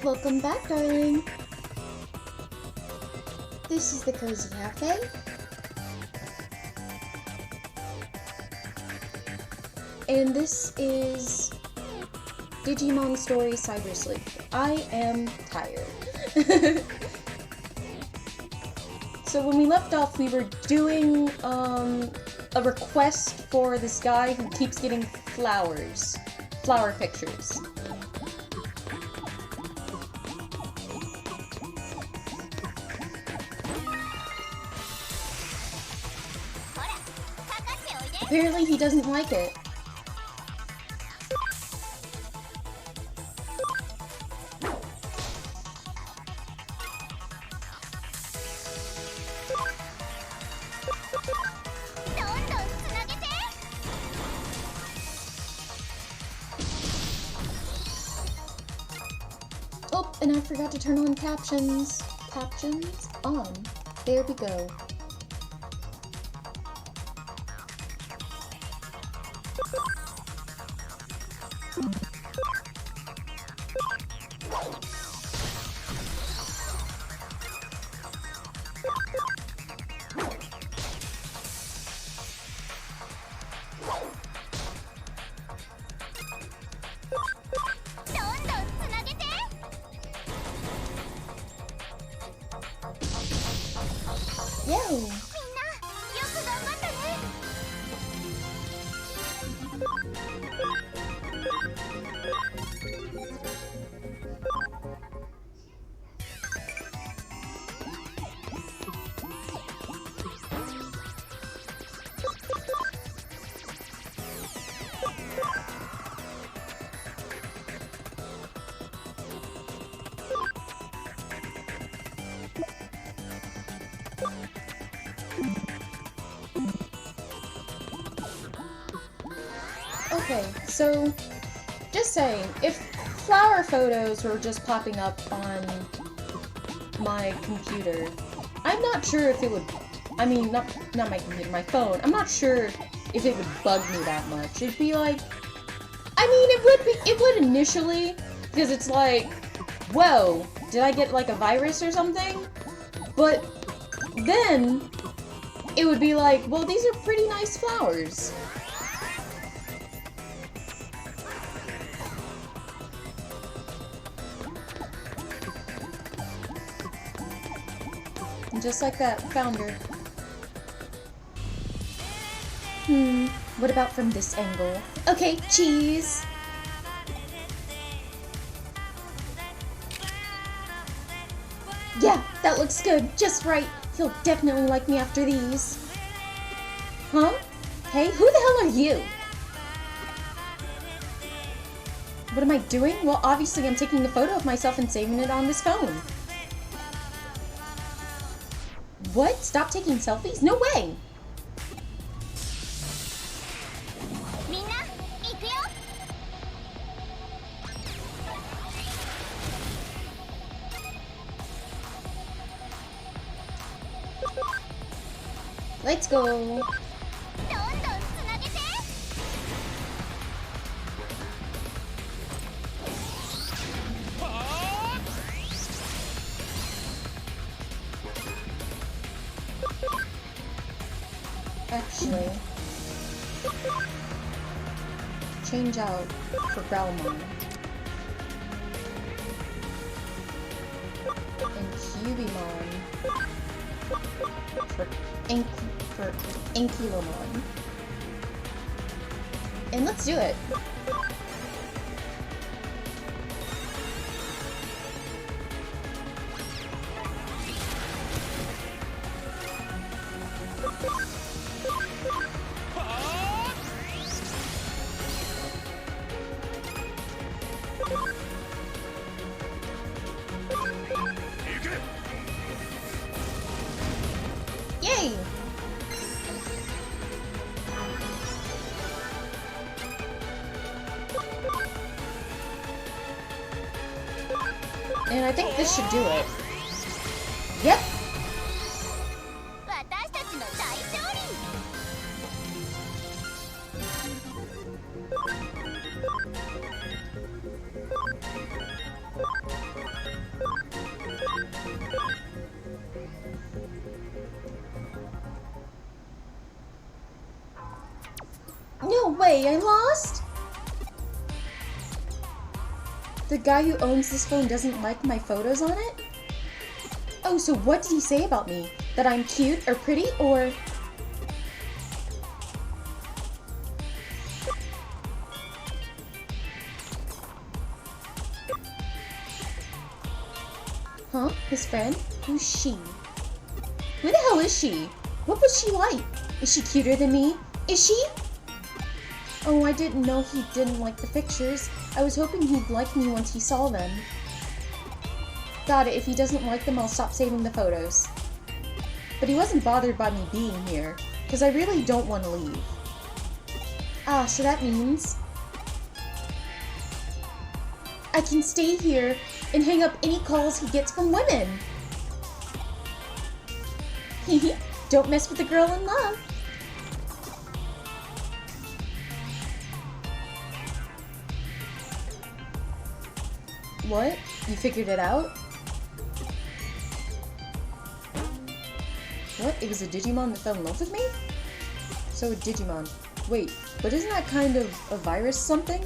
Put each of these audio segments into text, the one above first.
Welcome back, darling. This is the Cozy Cafe. And this is Digimon Story Cyber Sleuth. I am tired. So when we left off, we were doing a request for this guy who keeps getting flower pictures. Apparently he doesn't like it. Oh, and I forgot to turn on captions. Captions on. There we go. Yay! Okay, so, just saying, if flower photos were just popping up on my computer, I'm not sure if it would, I mean, not my computer, my phone, I'm not sure if it would bug me that much. It'd be like, I mean, it would initially, because it's like, whoa, did I get like a virus or something? But then, it would be like, well, these are pretty nice flowers. Just like that, found her. What about from this angle? Okay, cheese! Yeah, that looks good, just right. He'll definitely like me after these. Huh? Hey, who the hell are you? What am I doing? Well, obviously I'm taking a photo of myself and saving it on this phone. What? Stop taking selfies? No way! Let's go! Actually, change out for Growlmon and Cubimon for Ankylomon. And let's do it! Yay! And I think this should do it. Yep! Hey, I lost? The guy who owns this phone doesn't like my photos on it? Oh, so what did he say about me? That I'm cute or pretty or... Huh? His friend? Who's she? Who the hell is she? What was she like? Is she cuter than me? Is she? Oh, I didn't know he didn't like the pictures. I was hoping he'd like me once he saw them. Got it, if he doesn't like them, I'll stop saving the photos. But he wasn't bothered by me being here, because I really don't want to leave. Ah, so that means... I can stay here and hang up any calls he gets from women. Hehe, don't mess with the girl in love. What? You figured it out? What? It was a Digimon that fell in love with me? So a Digimon. Wait, but isn't that kind of a virus something?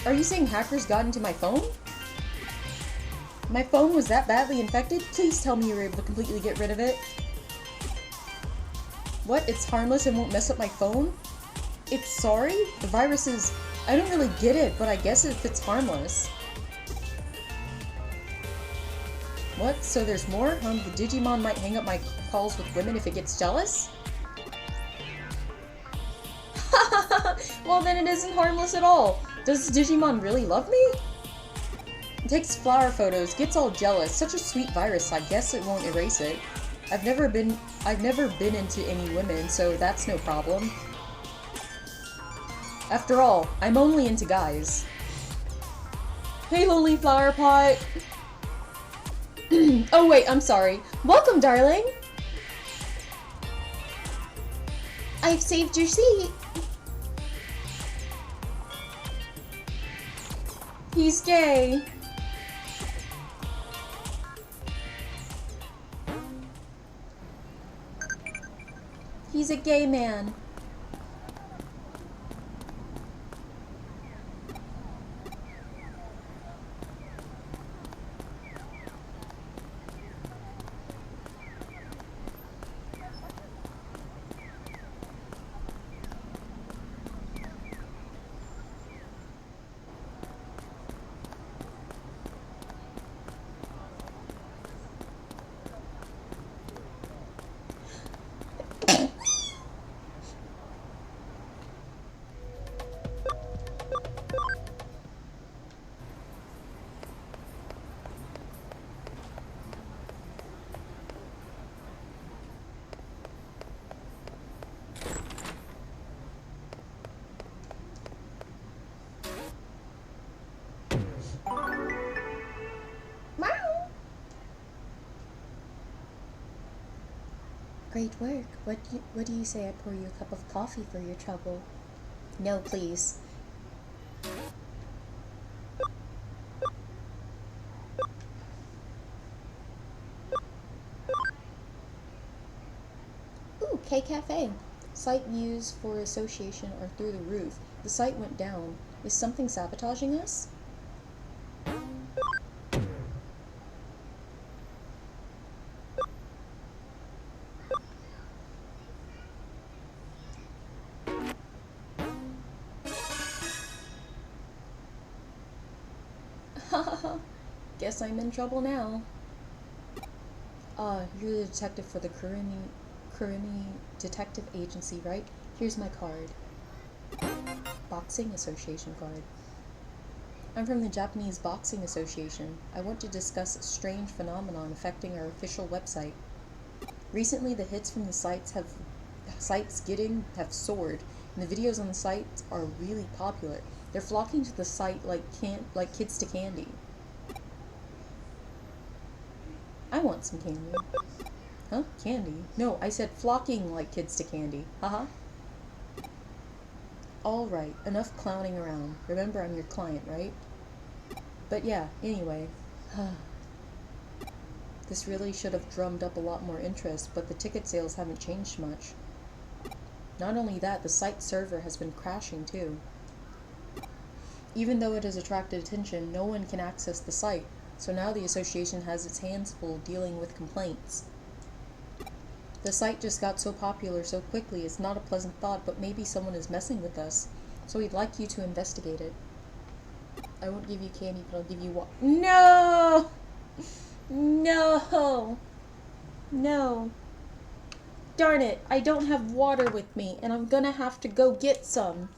Are you saying hackers got into my phone? My phone was that badly infected? Please tell me you were able to completely get rid of it. What? It's harmless and won't mess up my phone? It's sorry? The virus is... I don't really get it, but I guess if it's harmless. What? So there's more? The Digimon might hang up my calls with women if it gets jealous? Well, then it isn't harmless at all. Does Digimon really love me? It takes flower photos, gets all jealous. Such a sweet virus, I guess it won't erase it. I've never been into any women, so that's no problem. After all, I'm only into guys. Hey, lonely flower pot! Oh wait, I'm sorry. Welcome, darling! I've saved your seat. He's gay. He's a gay man. Great work. What do you say I pour you a cup of coffee for your trouble? No, please. Ooh, K-Cafe. Site views for association are through the roof. The site went down. Is something sabotaging us? Guess I'm in trouble now. You're the detective for the Kurimi Detective Agency, right? Here's my card. Boxing Association card. I'm from the Japanese Boxing Association. I want to discuss a strange phenomenon affecting our official website. Recently, the hits from the sites have soared, and the videos on the site are really popular. They're flocking to the site like kids to candy. I want some candy. Huh? Candy? No, I said flocking like kids to candy. Haha. Alright, enough clowning around. Remember, I'm your client, right? But yeah, anyway. This really should have drummed up a lot more interest, but the ticket sales haven't changed much. Not only that, the site server has been crashing too. Even though it has attracted attention, no one can access the site, so now the association has its hands full dealing with complaints. The site just got so popular so quickly, it's not a pleasant thought, but maybe someone is messing with us, so we'd like you to investigate it. I won't give you candy, but I'll give you water. No! No! No. Darn it, I don't have water with me, and I'm gonna have to go get some.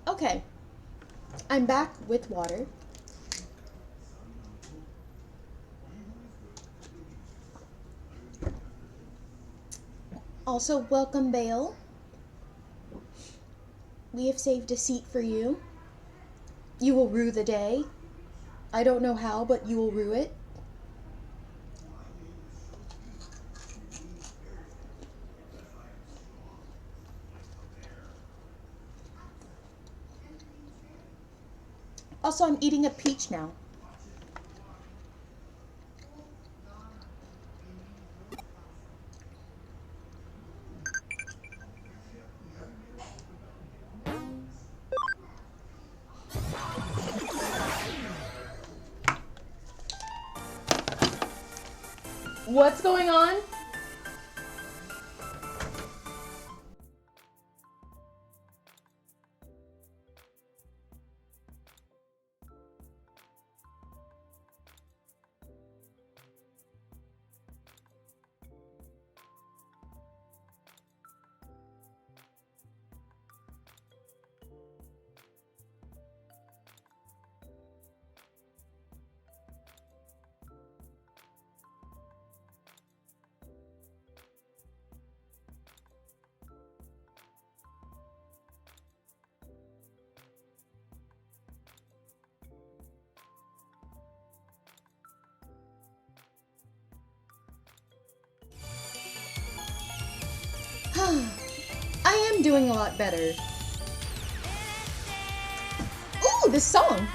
Okay, I'm back with water. Also, welcome, Bale. We have saved a seat for you. You will rue the day. I don't know how, but you will rue it. Also, I'm eating a peach now. What's going on? I am doing a lot better. this song.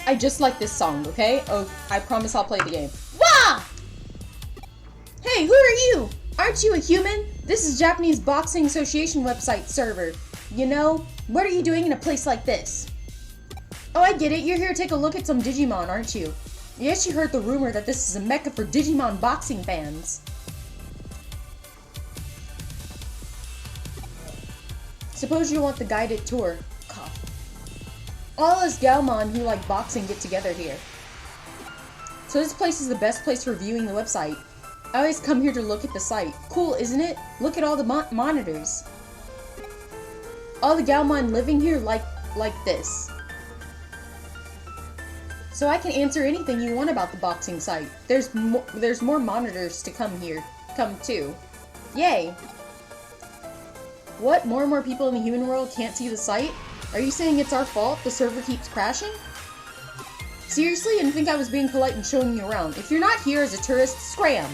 I just like this song, okay? Oh, I promise I'll play the game. Wah! Hey, who are you? Aren't you a human? This is Japanese Boxing Association website server. You know, what are you doing in a place like this? Oh, I get it. You're here to take a look at some Digimon, aren't you? Yes, you heard the rumor that this is a mecca for Digimon boxing fans. Suppose you want the guided tour. Cough. All us Galmon who like boxing get together here. So this place is the best place for viewing the website. I always come here to look at the site. Cool, isn't it? Look at all the monitors. All the Galmon living here like this. So I can answer anything you want about the boxing site. There's more monitors to come too. Yay! What? More and more people in the human world can't see the site? Are you saying it's our fault the server keeps crashing? Seriously? I didn't think I was being polite and showing you around. If you're not here as a tourist, scram!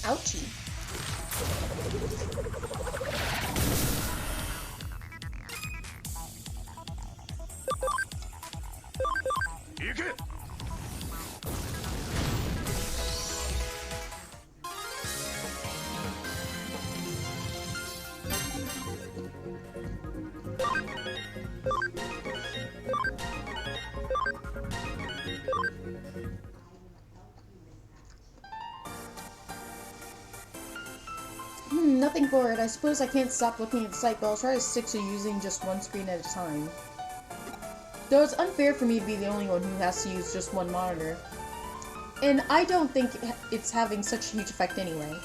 Ouchie. Nothing for it. I suppose I can't stop looking at the site, but I'll try to stick to using just one screen at a time. Though it's unfair for me to be the only one who has to use just one monitor. And I don't think it's having such a huge effect anyway.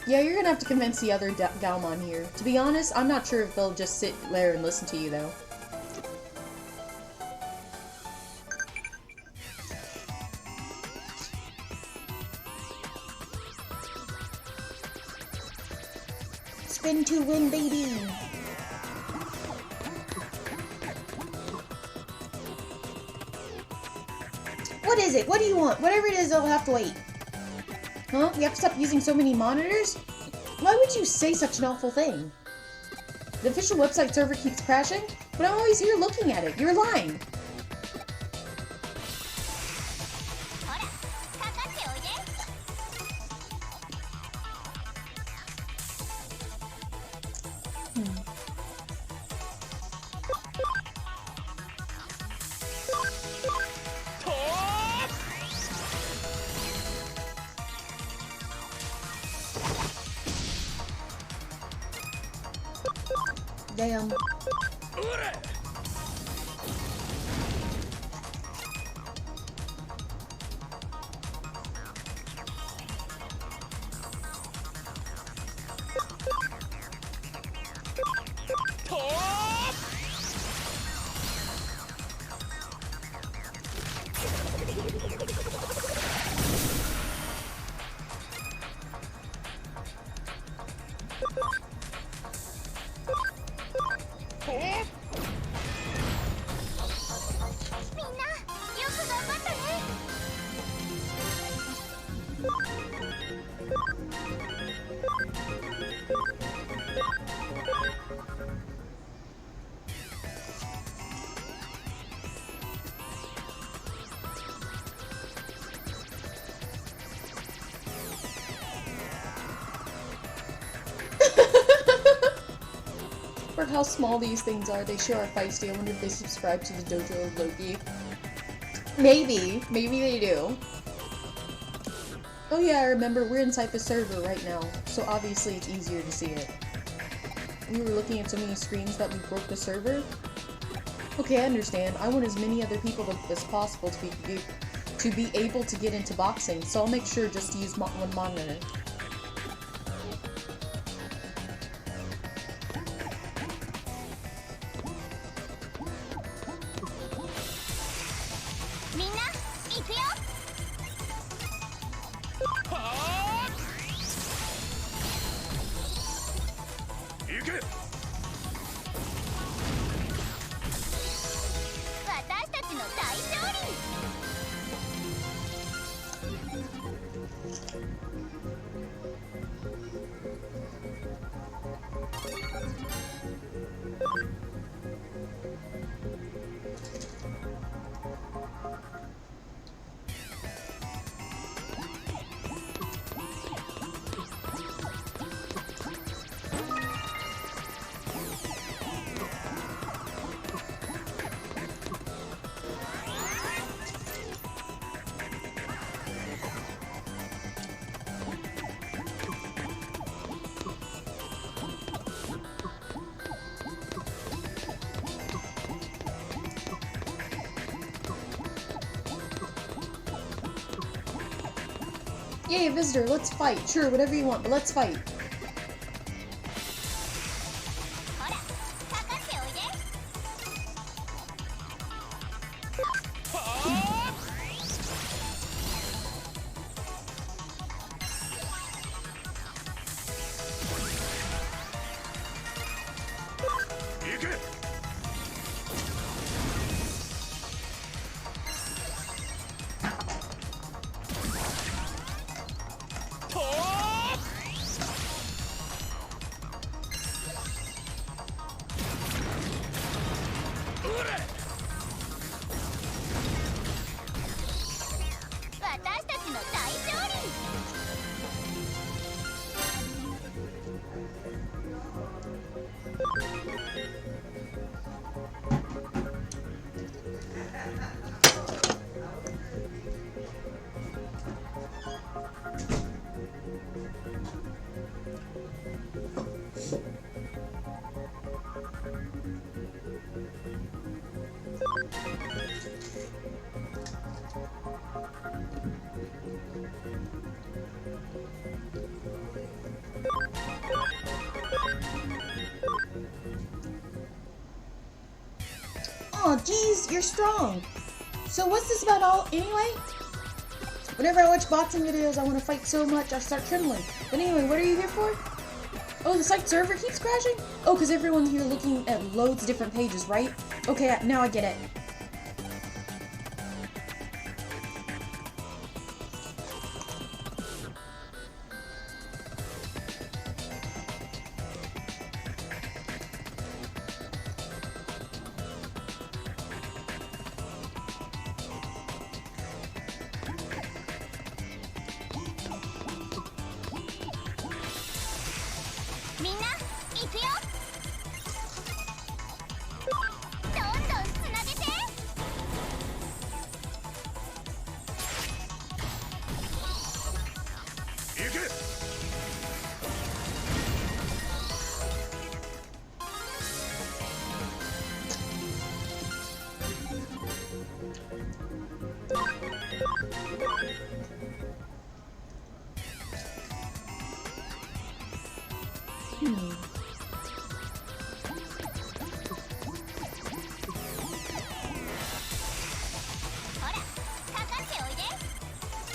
Yeah, you're gonna have to convince the other Galmon here. To be honest, I'm not sure if they'll just sit there and listen to you, though. Spin to win, baby! What is it? What do you want? Whatever it is, I'll have to wait. Huh? You have to stop using so many monitors? Why would you say such an awful thing? The official website server keeps crashing, but I'm always here looking at it. You're lying. Damn. how small these things are. They sure are feisty. I wonder if they subscribe to the Dojo of Loki. Maybe. Maybe they do. Oh yeah, I remember we're inside the server right now, so obviously it's easier to see it. We were looking at so many screens that we broke the server. Okay, I understand. I want as many other people as possible to be able to get into boxing, so I'll make sure just to use one monitor. Yay, a visitor, let's fight. Sure, whatever you want, but let's fight. Aw, geez, you're strong. So what's this about all anyway? Whenever I watch boxing videos, I want to fight so much, I start trembling. But anyway, what are you here for? Oh, the site server keeps crashing? Oh, because everyone's here looking at loads of different pages, right? Okay, now I get it.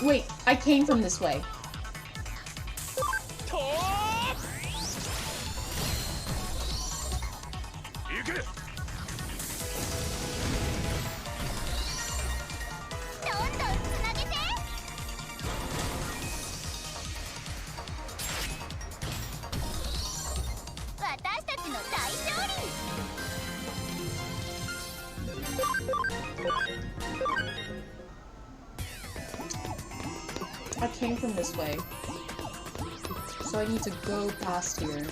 Wait, I came from this way. I came from this way, so I need to go past here.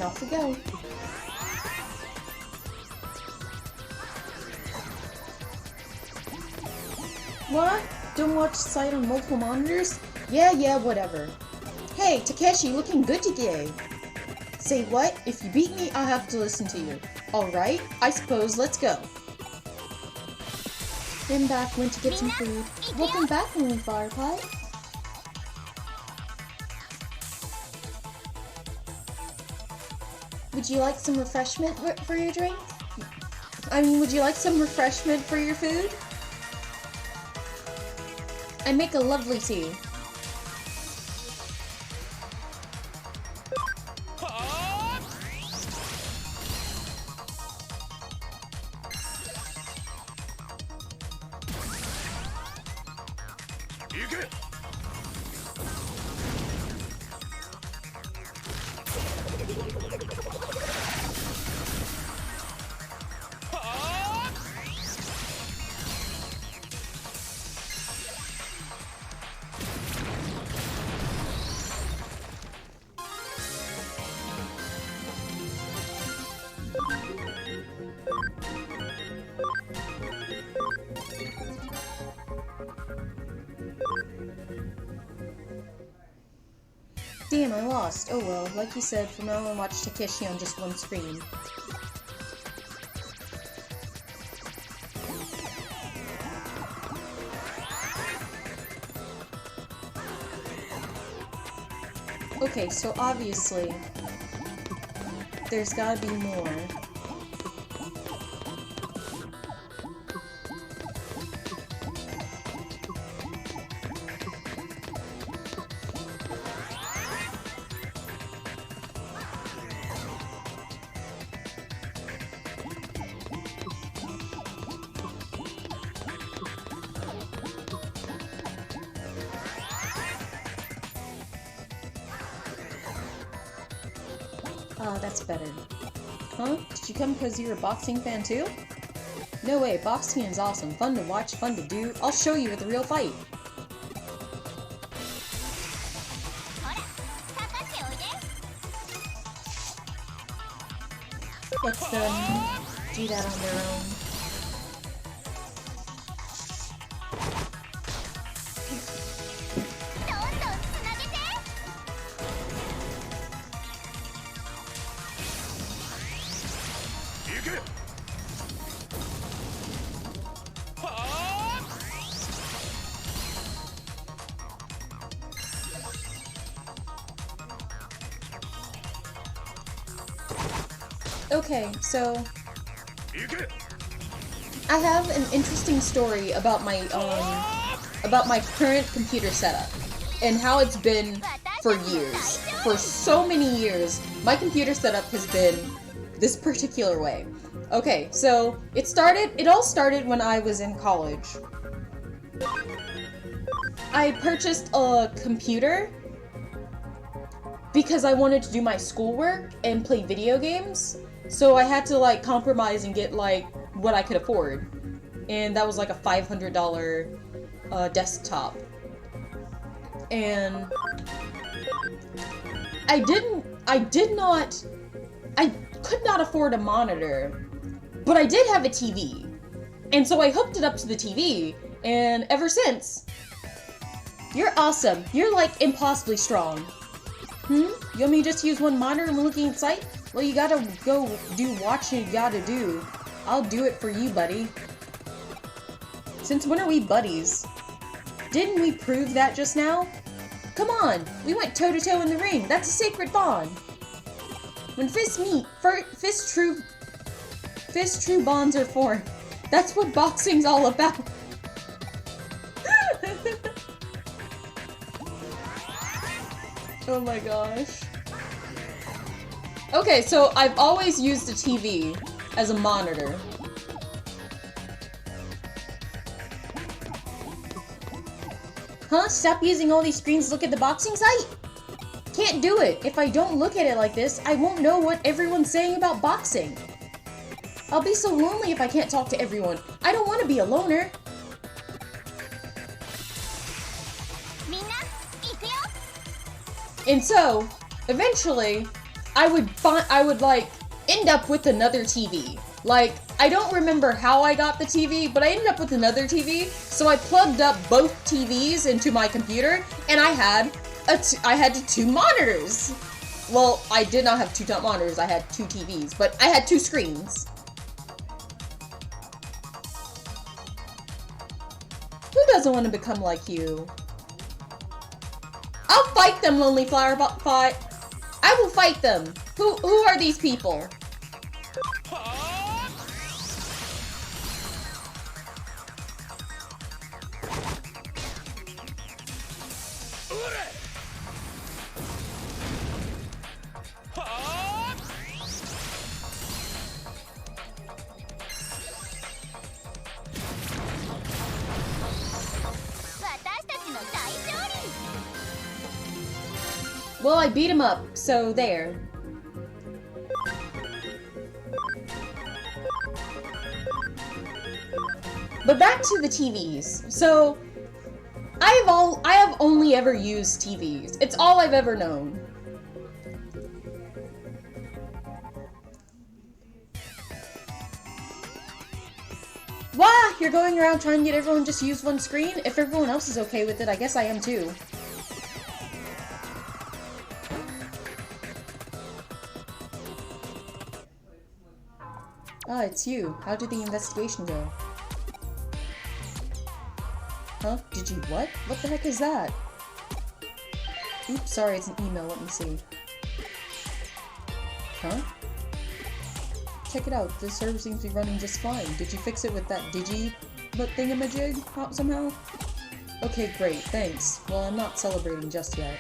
And off we go. What? Don't watch sight on multiple monitors? Yeah, whatever. Hey, Takeshi, looking good today. Say what? If you beat me, I'll have to listen to you. Alright, I suppose, let's go. Been back, went to get some food. Welcome back, Moon Firepie. Would you like some refreshment for your drink? Would you like some refreshment for your food? I make a lovely tea. Damn, I lost. Oh well, like you said, from now on watch Takeshi on just one screen. Okay, so obviously, there's gotta be more. That's better. Huh? Did you come because you're a boxing fan too? No way, boxing is awesome. Fun to watch, fun to do. I'll show you with a real fight. Let them do that on their own. Okay, so I have an interesting story about my current computer setup and how it's been for years. For so many years, my computer setup has been this particular way. Okay, so it all started when I was in college. I purchased a computer because I wanted to do my schoolwork and play video games. So I had to like compromise and get like what I could afford. And that was like a $500 desktop. And I could not afford a monitor, but I did have a TV. And so I hooked it up to the TV, and ever since, you're awesome. You're like impossibly strong. You want me to just use one monitor and looking at sight? Well, you gotta go do what you gotta do. I'll do it for you, buddy. Since when are we buddies? Didn't we prove that just now? Come on, we went toe-to-toe in the ring. That's a sacred bond. When fists meet, fist true bonds are formed. That's what boxing's all about. Oh my gosh. Okay, so I've always used a TV as a monitor. Huh? Stop using all these screens to look at the boxing site? Can't do it. If I don't look at it like this, I won't know what everyone's saying about boxing. I'll be so lonely if I can't talk to everyone. I don't want to be a loner. And so, eventually, I would like end up with another TV. Like, I don't remember how I got the TV, but I ended up with another TV. So I plugged up both TVs into my computer, and I had two monitors. Well, I did not have two monitors. I had two TVs, but I had two screens. Who doesn't want to become like you? I'll fight them, Lonely Flower Pot. I will fight them. Who are these people? Well, I beat him up, so there. But back to the TVs. So, I have only ever used TVs. It's all I've ever known. Wah! You're going around trying to get everyone just use one screen? If everyone else is okay with it, I guess I am too. Ah, it's you. How did the investigation go? Huh? Did you what? What the heck is that? Oops, sorry, it's an email. Let me see. Huh? Check it out. The server seems to be running just fine. Did you fix it with that thingamajig somehow? Okay, great. Thanks. Well, I'm not celebrating just yet.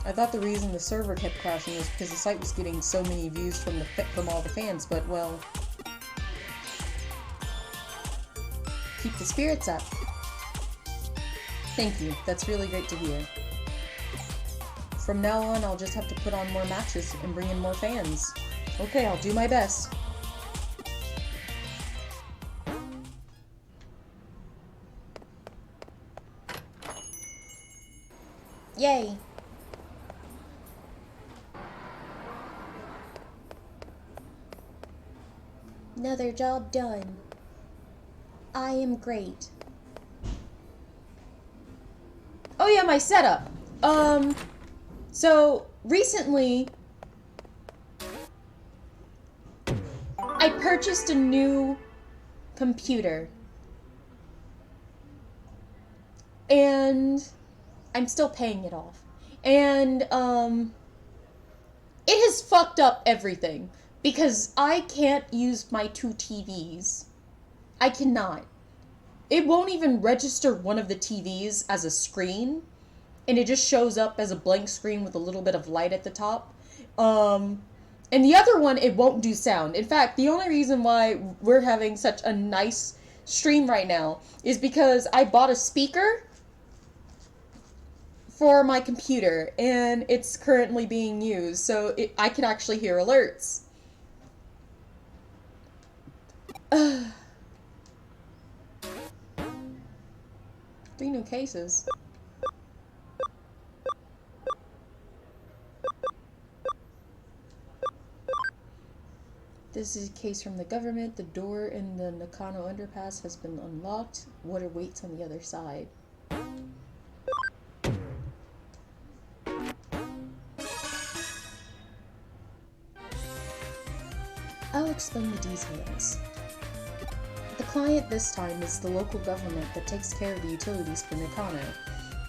I thought the reason the server kept crashing was because the site was getting so many views from all the fans, but well, keep the spirits up. Thank you. That's really great to hear. From now on, I'll just have to put on more matches and bring in more fans. Okay, I'll do my best. Yay! Another job done. I am great. Oh yeah, my setup. So recently I purchased a new computer. And I'm still paying it off. And it has fucked up everything. Because I can't use my two TVs. I cannot. It won't even register one of the TVs as a screen. And it just shows up as a blank screen with a little bit of light at the top. And the other one, it won't do sound. In fact, the only reason why we're having such a nice stream right now is because I bought a speaker for my computer. And it's currently being used. So I can actually hear alerts. 3 new cases. This is a case from the government. The door in the Nakano underpass has been unlocked. Water waits on the other side. I'll explain the details. The client this time is the local government that takes care of the utilities for Nakano.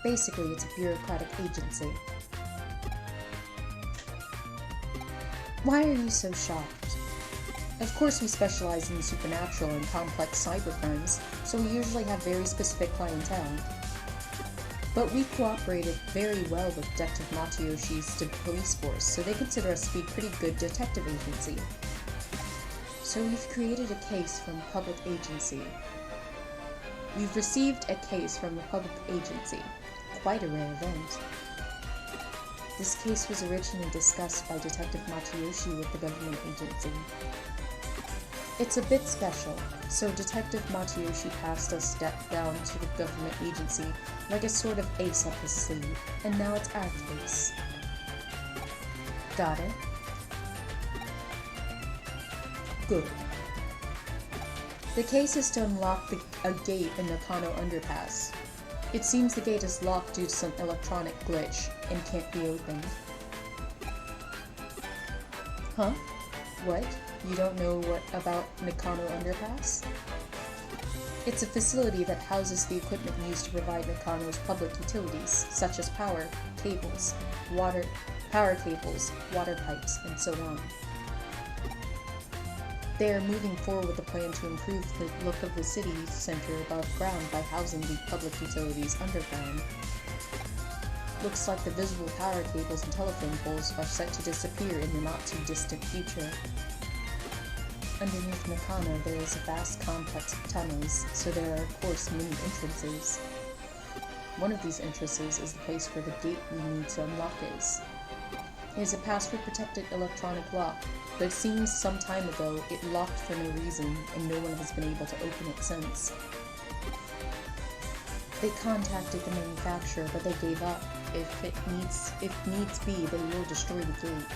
Basically, it's a bureaucratic agency. Why are you so shocked? Of course, we specialize in the supernatural and complex cybercrimes, so we usually have very specific clientele. But we cooperated very well with Detective Matayoshi's police force, so they consider us to be a pretty good detective agency. So we've created a case from a public agency. We've received a case from a public agency. Quite a rare event. This case was originally discussed by Detective Matayoshi with the government agency. It's a bit special, so Detective Matayoshi passed us down to the government agency like a sort of ace up his sleeve, and now it's our case. Got it. Good. The case is to unlock a gate in Nakano Underpass. It seems the gate is locked due to some electronic glitch and can't be opened. Huh? What? You don't know what about Nakano Underpass? It's a facility that houses the equipment used to provide Nakano's public utilities, such as power cables, water pipes, and so on. They are moving forward with a plan to improve the look of the city center above ground by housing the public utilities underground. Looks like the visible power cables and telephone poles are set to disappear in the not-too-distant future. Underneath Nakano, there is a vast complex of tunnels, so there are of course many entrances. One of these entrances is the place where the gate we need to unlock is. It is a password-protected electronic lock, but it seems some time ago it locked for no reason, and no one has been able to open it since. They contacted the manufacturer, but they gave up. If needs be, they will destroy the gate,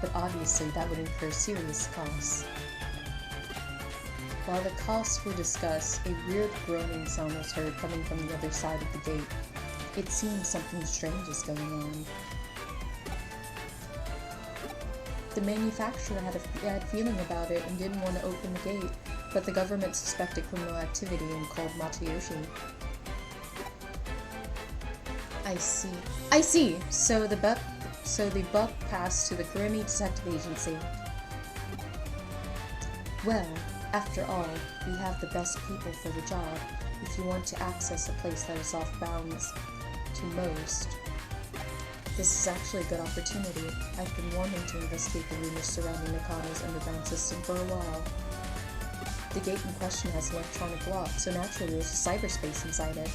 but obviously that would incur serious costs. While the costs were discussed, a weird groaning sound was heard coming from the other side of the gate. It seems something strange is going on. The manufacturer had a bad feeling about it and didn't want to open the gate, but the government suspected criminal activity and called Matayoshi. I see. So the buck passed to the Grimmy Detective Agency. Well, after all, we have the best people for the job if you want to access a place that is off bounds to most. This is actually a good opportunity. I've been wanting to investigate the rumors surrounding Nakano's underground system for a while. The gate in question has an electronic lock, so naturally there's a cyberspace inside it.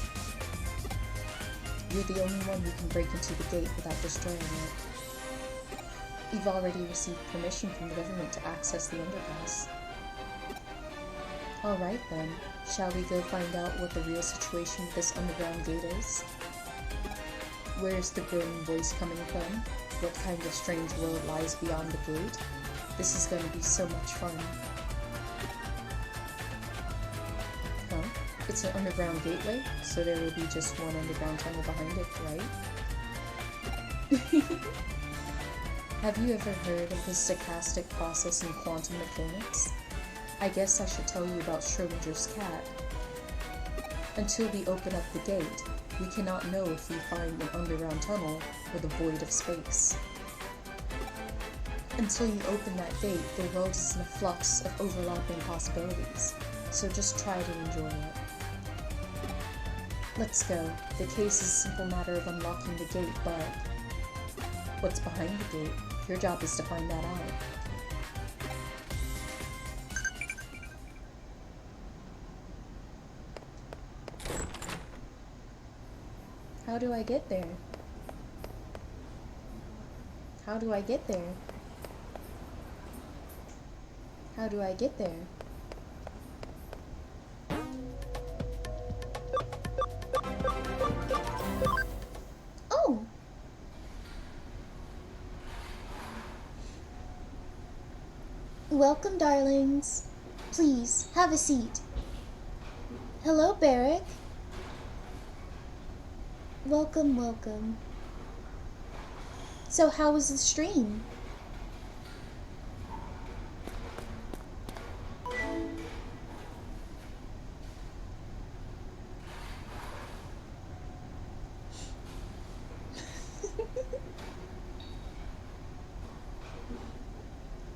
You're the only one who can break into the gate without destroying it. You've already received permission from the government to access the underpass. Alright then, shall we go find out what the real situation with this underground gate is? Where's the groaning voice coming from? What kind of strange world lies beyond the gate? This is going to be so much fun. Huh? It's an underground gateway, so there will be just one underground tunnel behind it, right? Have you ever heard of the stochastic process in quantum mechanics? I guess I should tell you about Schrodinger's cat. Until we open up the gate, we cannot know if we find an underground tunnel or the void of space. Until you open that gate, the world is in a flux of overlapping possibilities, so just try to enjoy it. Let's go. The case is a simple matter of unlocking the gate, but what's behind the gate? Your job is to find that out. How do I get there? How do I get there? How do I get there? Oh! Welcome, darlings. Please, have a seat. Hello, Barrick. Welcome, welcome. So how was the stream?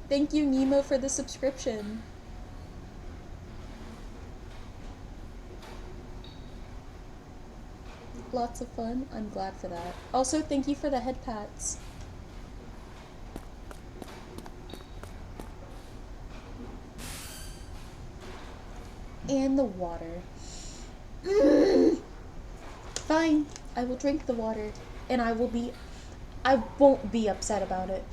Thank you, Nemo, for the subscription. Lots of fun. I'm glad for that. Also, thank you for the head pats. And the water. Fine. I will drink the water. And I won't be upset about it.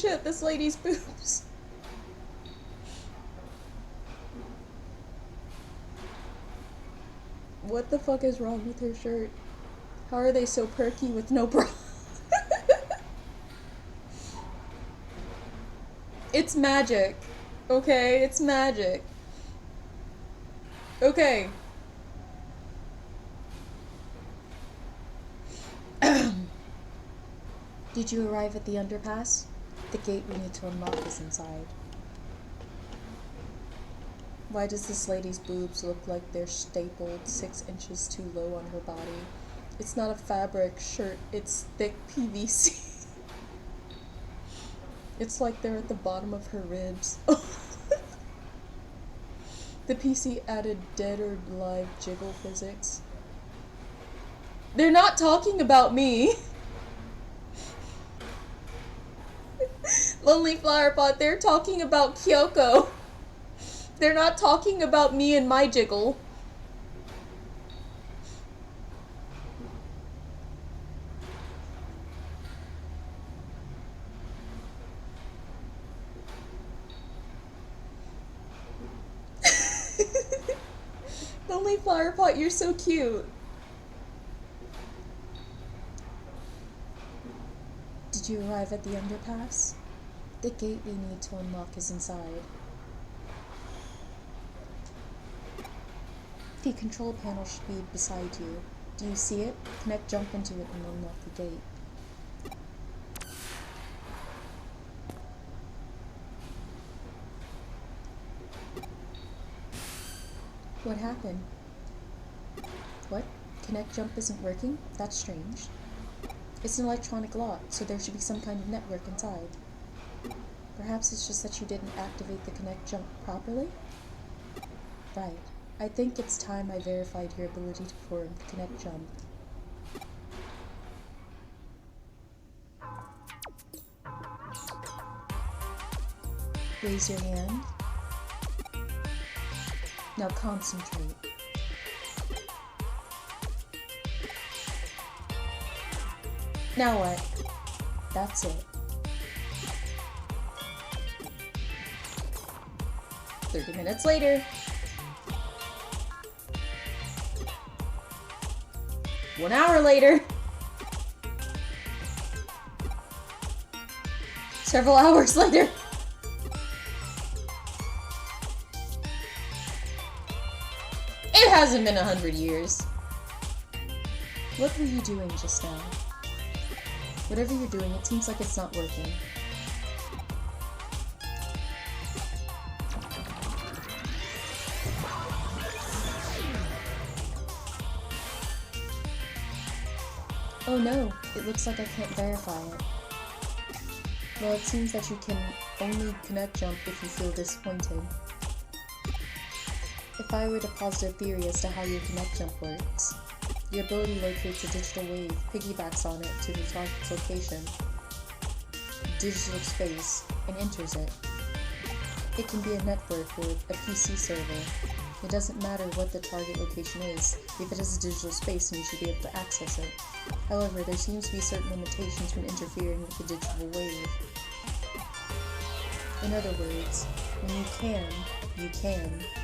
shit, this lady's boobs. What the fuck is wrong with her shirt? How are they so perky with no bra? It's magic. Okay, it's magic. Okay. Did you arrive at the underpass? The gate we need to unlock is inside. Why does this lady's boobs look like they're stapled 6 inches too low on her body? It's not a fabric shirt, it's thick PVC. It's like they're at the bottom of her ribs. The PC added dead or live jiggle physics. They're not talking about me! Lonely Flower Pot, they're talking about Kyoko. They're not talking about me and my jiggle. Lonely Flower Pot, you're so cute. Did you arrive at the underpass? The gate we need to unlock is inside. The control panel should be beside you. Do you see it? Connect jump into it and unlock the gate. What happened? What? Connect jump isn't working? That's strange. It's an electronic lock, so there should be some kind of network inside. Perhaps it's just that you didn't activate the connect jump properly? Right. I think it's time I verified your ability to perform the connect jump. Raise your hand. Now concentrate. Now what? That's it. 30 minutes later. 1 hour later. Several hours later. It hasn't been 100 years. What were you doing just now? Whatever you're doing, it seems like it's not working. Oh no, it looks like I can't verify it. Well, it seems that you can only connect jump if you feel disappointed. If I were to posit a theory as to how your connect jump works, your ability locates a digital wave, piggybacks on it to the target's location, digital space, and enters it. It can be a network or a PC server. It doesn't matter what the target location is. If it has a digital space, then you should be able to access it. However, there seems to be certain limitations when interfering with the digital wave. In other words, when you can,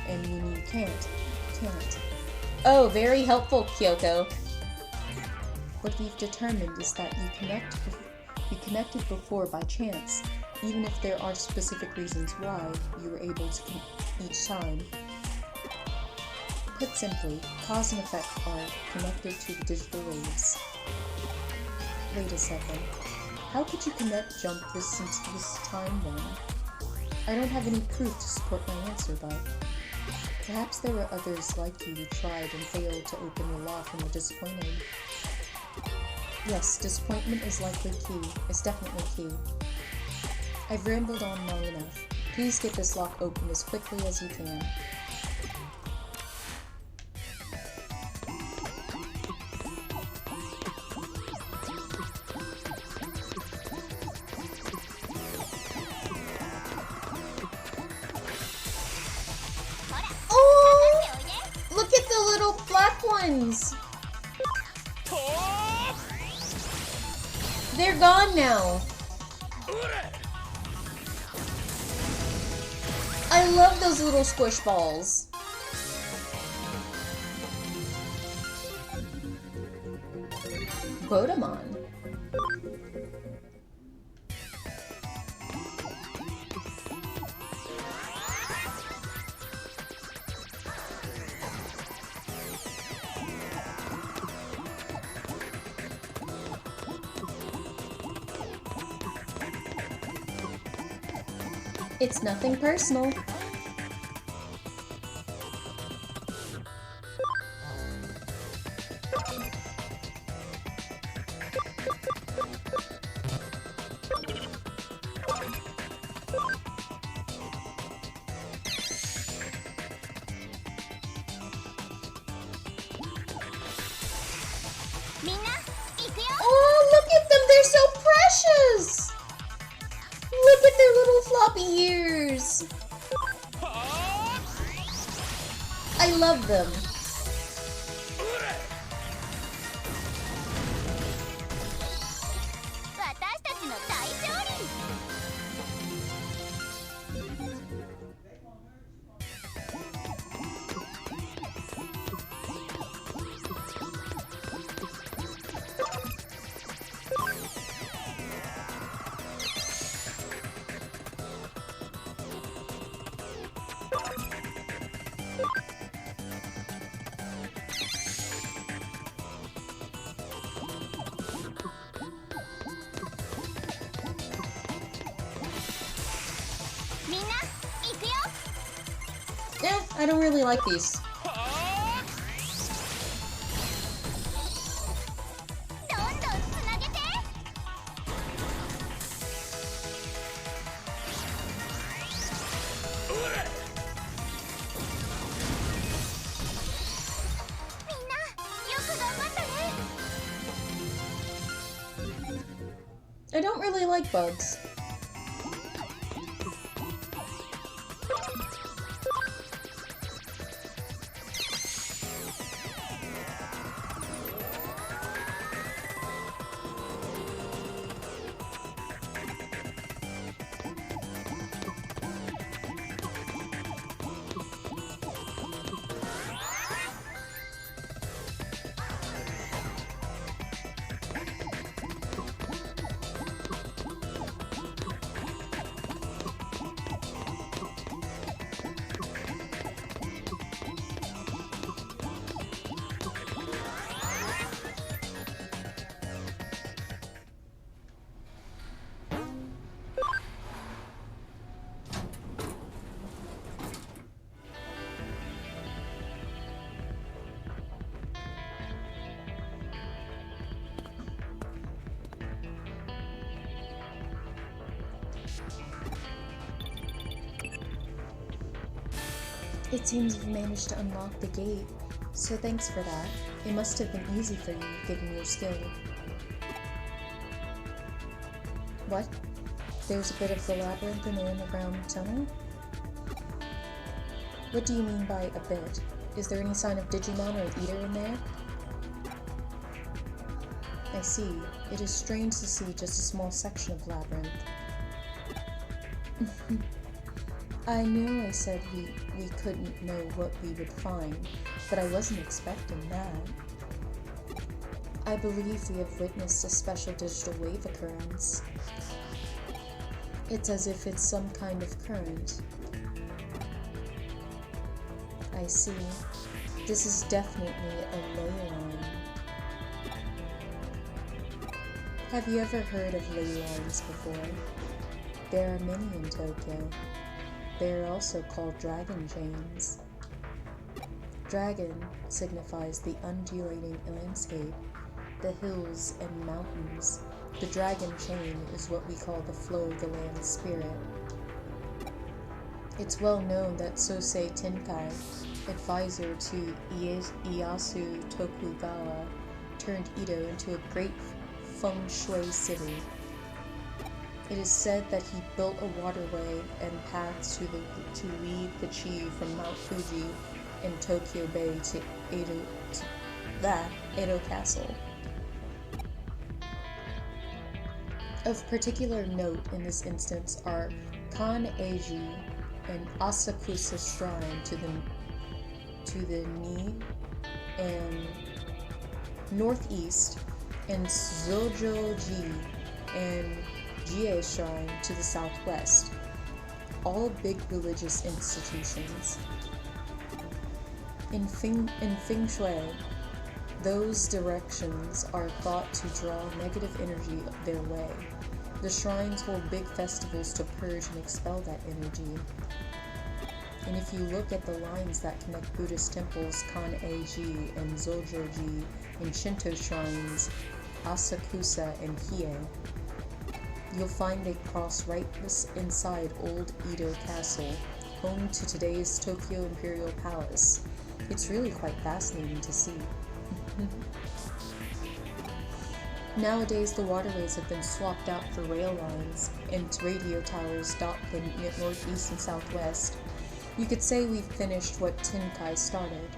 and when you can't, you can't. Oh, very helpful, Kyoko. What we've determined is that you connected before by chance, even if there are specific reasons why you were able to each time. Put simply, cause and effect are connected to the digital waves. Wait a second. How could you connect jump this time then? I don't have any proof to support my answer, but perhaps there were others like you who tried and failed to open the lock and were disappointed. Yes, disappointment is likely key. It's definitely key. I've rambled on long enough. Please get this lock open as quickly as you can. They're gone now. love those little squish balls. Bodemon. It's nothing personal. Oh, look at them! They're so precious! Look at their little floppy ears! I love them. Yeah, I don't really like these. I don't really like bugs. It seems you've managed to unlock the gate, so thanks for that. It must have been easy for you, given your skill. What? There's a bit of the labyrinth in the underground tunnel? What do you mean by a bit? Is there any sign of Digimon or Eater in there? I see. It is strange to see just a small section of labyrinth. I know I said we couldn't know what we would find, but I wasn't expecting that. I believe we have witnessed a special digital wave occurrence. It's as if it's some kind of current. I see. This is definitely a ley line. Have you ever heard of ley lines before? There are many in Tokyo. They are also called dragon chains. Dragon signifies the undulating landscape, the hills and mountains. The dragon chain is what we call the flow of the land spirit. It's well known that Sosei Tenkai, advisor to Ieyasu Tokugawa, turned Edo into a great feng shui city. It is said that he built a waterway and paths to lead the chi from Mount Fuji in Tokyo Bay to Edo Castle. Of particular note in this instance are Kan Eiji, an Asakusa shrine to the Ni and northeast, and Zojoji and Jie Shrine to the southwest, all big religious institutions. In Feng Shui, those directions are thought to draw negative energy their way. The shrines hold big festivals to purge and expel that energy. And if you look at the lines that connect Buddhist temples Kan-e-ji and Zojoji and Shinto shrines Asakusa and Hiei, you'll find they cross right inside Old Edo Castle, home to today's Tokyo Imperial Palace. It's really quite fascinating to see. Nowadays, the waterways have been swapped out for rail lines, and radio towers dot the northeast and southwest. You could say we've finished what Tenkai started.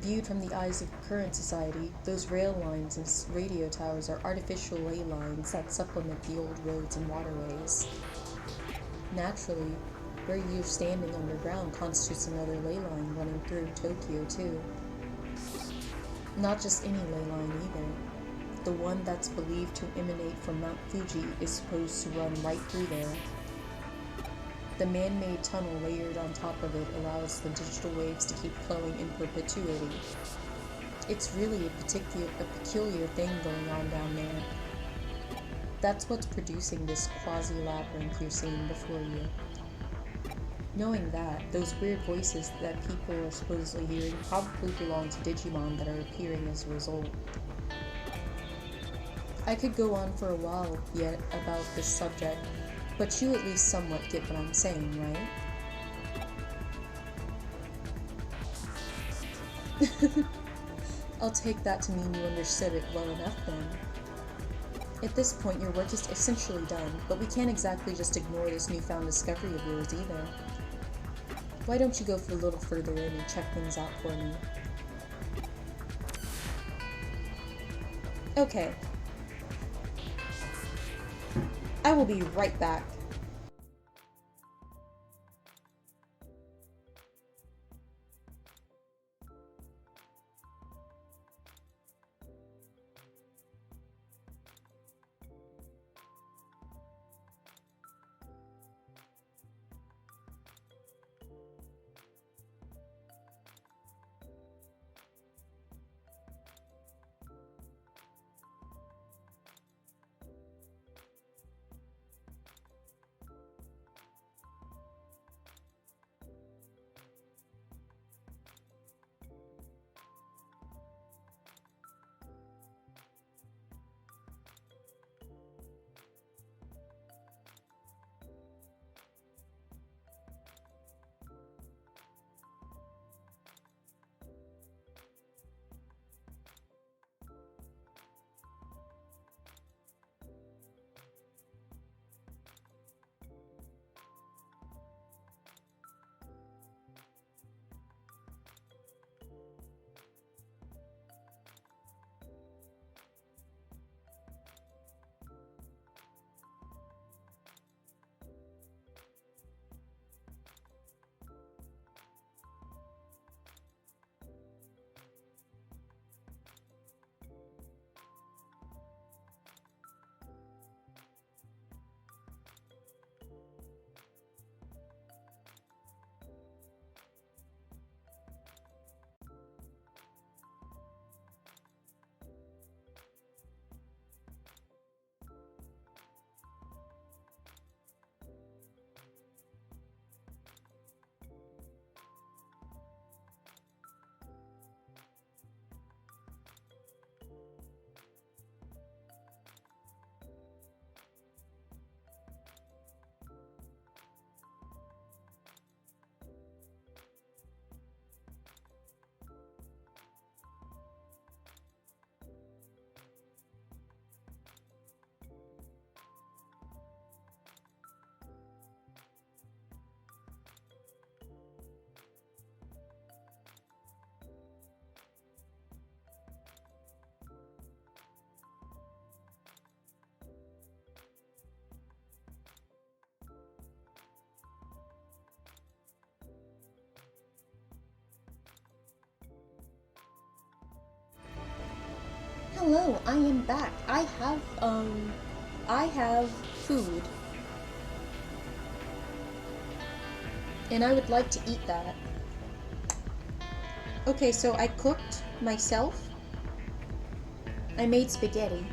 Viewed from the eyes of current society, those rail lines and radio towers are artificial ley lines that supplement the old roads and waterways. Naturally, where you're standing underground constitutes another ley line running through Tokyo too. Not just any ley line either. The one that's believed to emanate from Mount Fuji is supposed to run right through there. The man-made tunnel layered on top of it allows the digital waves to keep flowing in perpetuity. It's really a peculiar thing going on down there. That's what's producing this quasi-labyrinth you're seeing before you. Knowing that, those weird voices that people are supposedly hearing probably belong to Digimon that are appearing as a result. I could go on for a while yet about this subject, but you at least somewhat get what I'm saying, right? I'll take that to mean you understood it well enough then. At this point, your work is essentially done, but we can't exactly just ignore this newfound discovery of yours either. Why don't you go for a little further in and check things out for me? Okay. I will be right back. Hello, I am back. I have food. And I would like to eat that. Okay, so I cooked myself. I made spaghetti.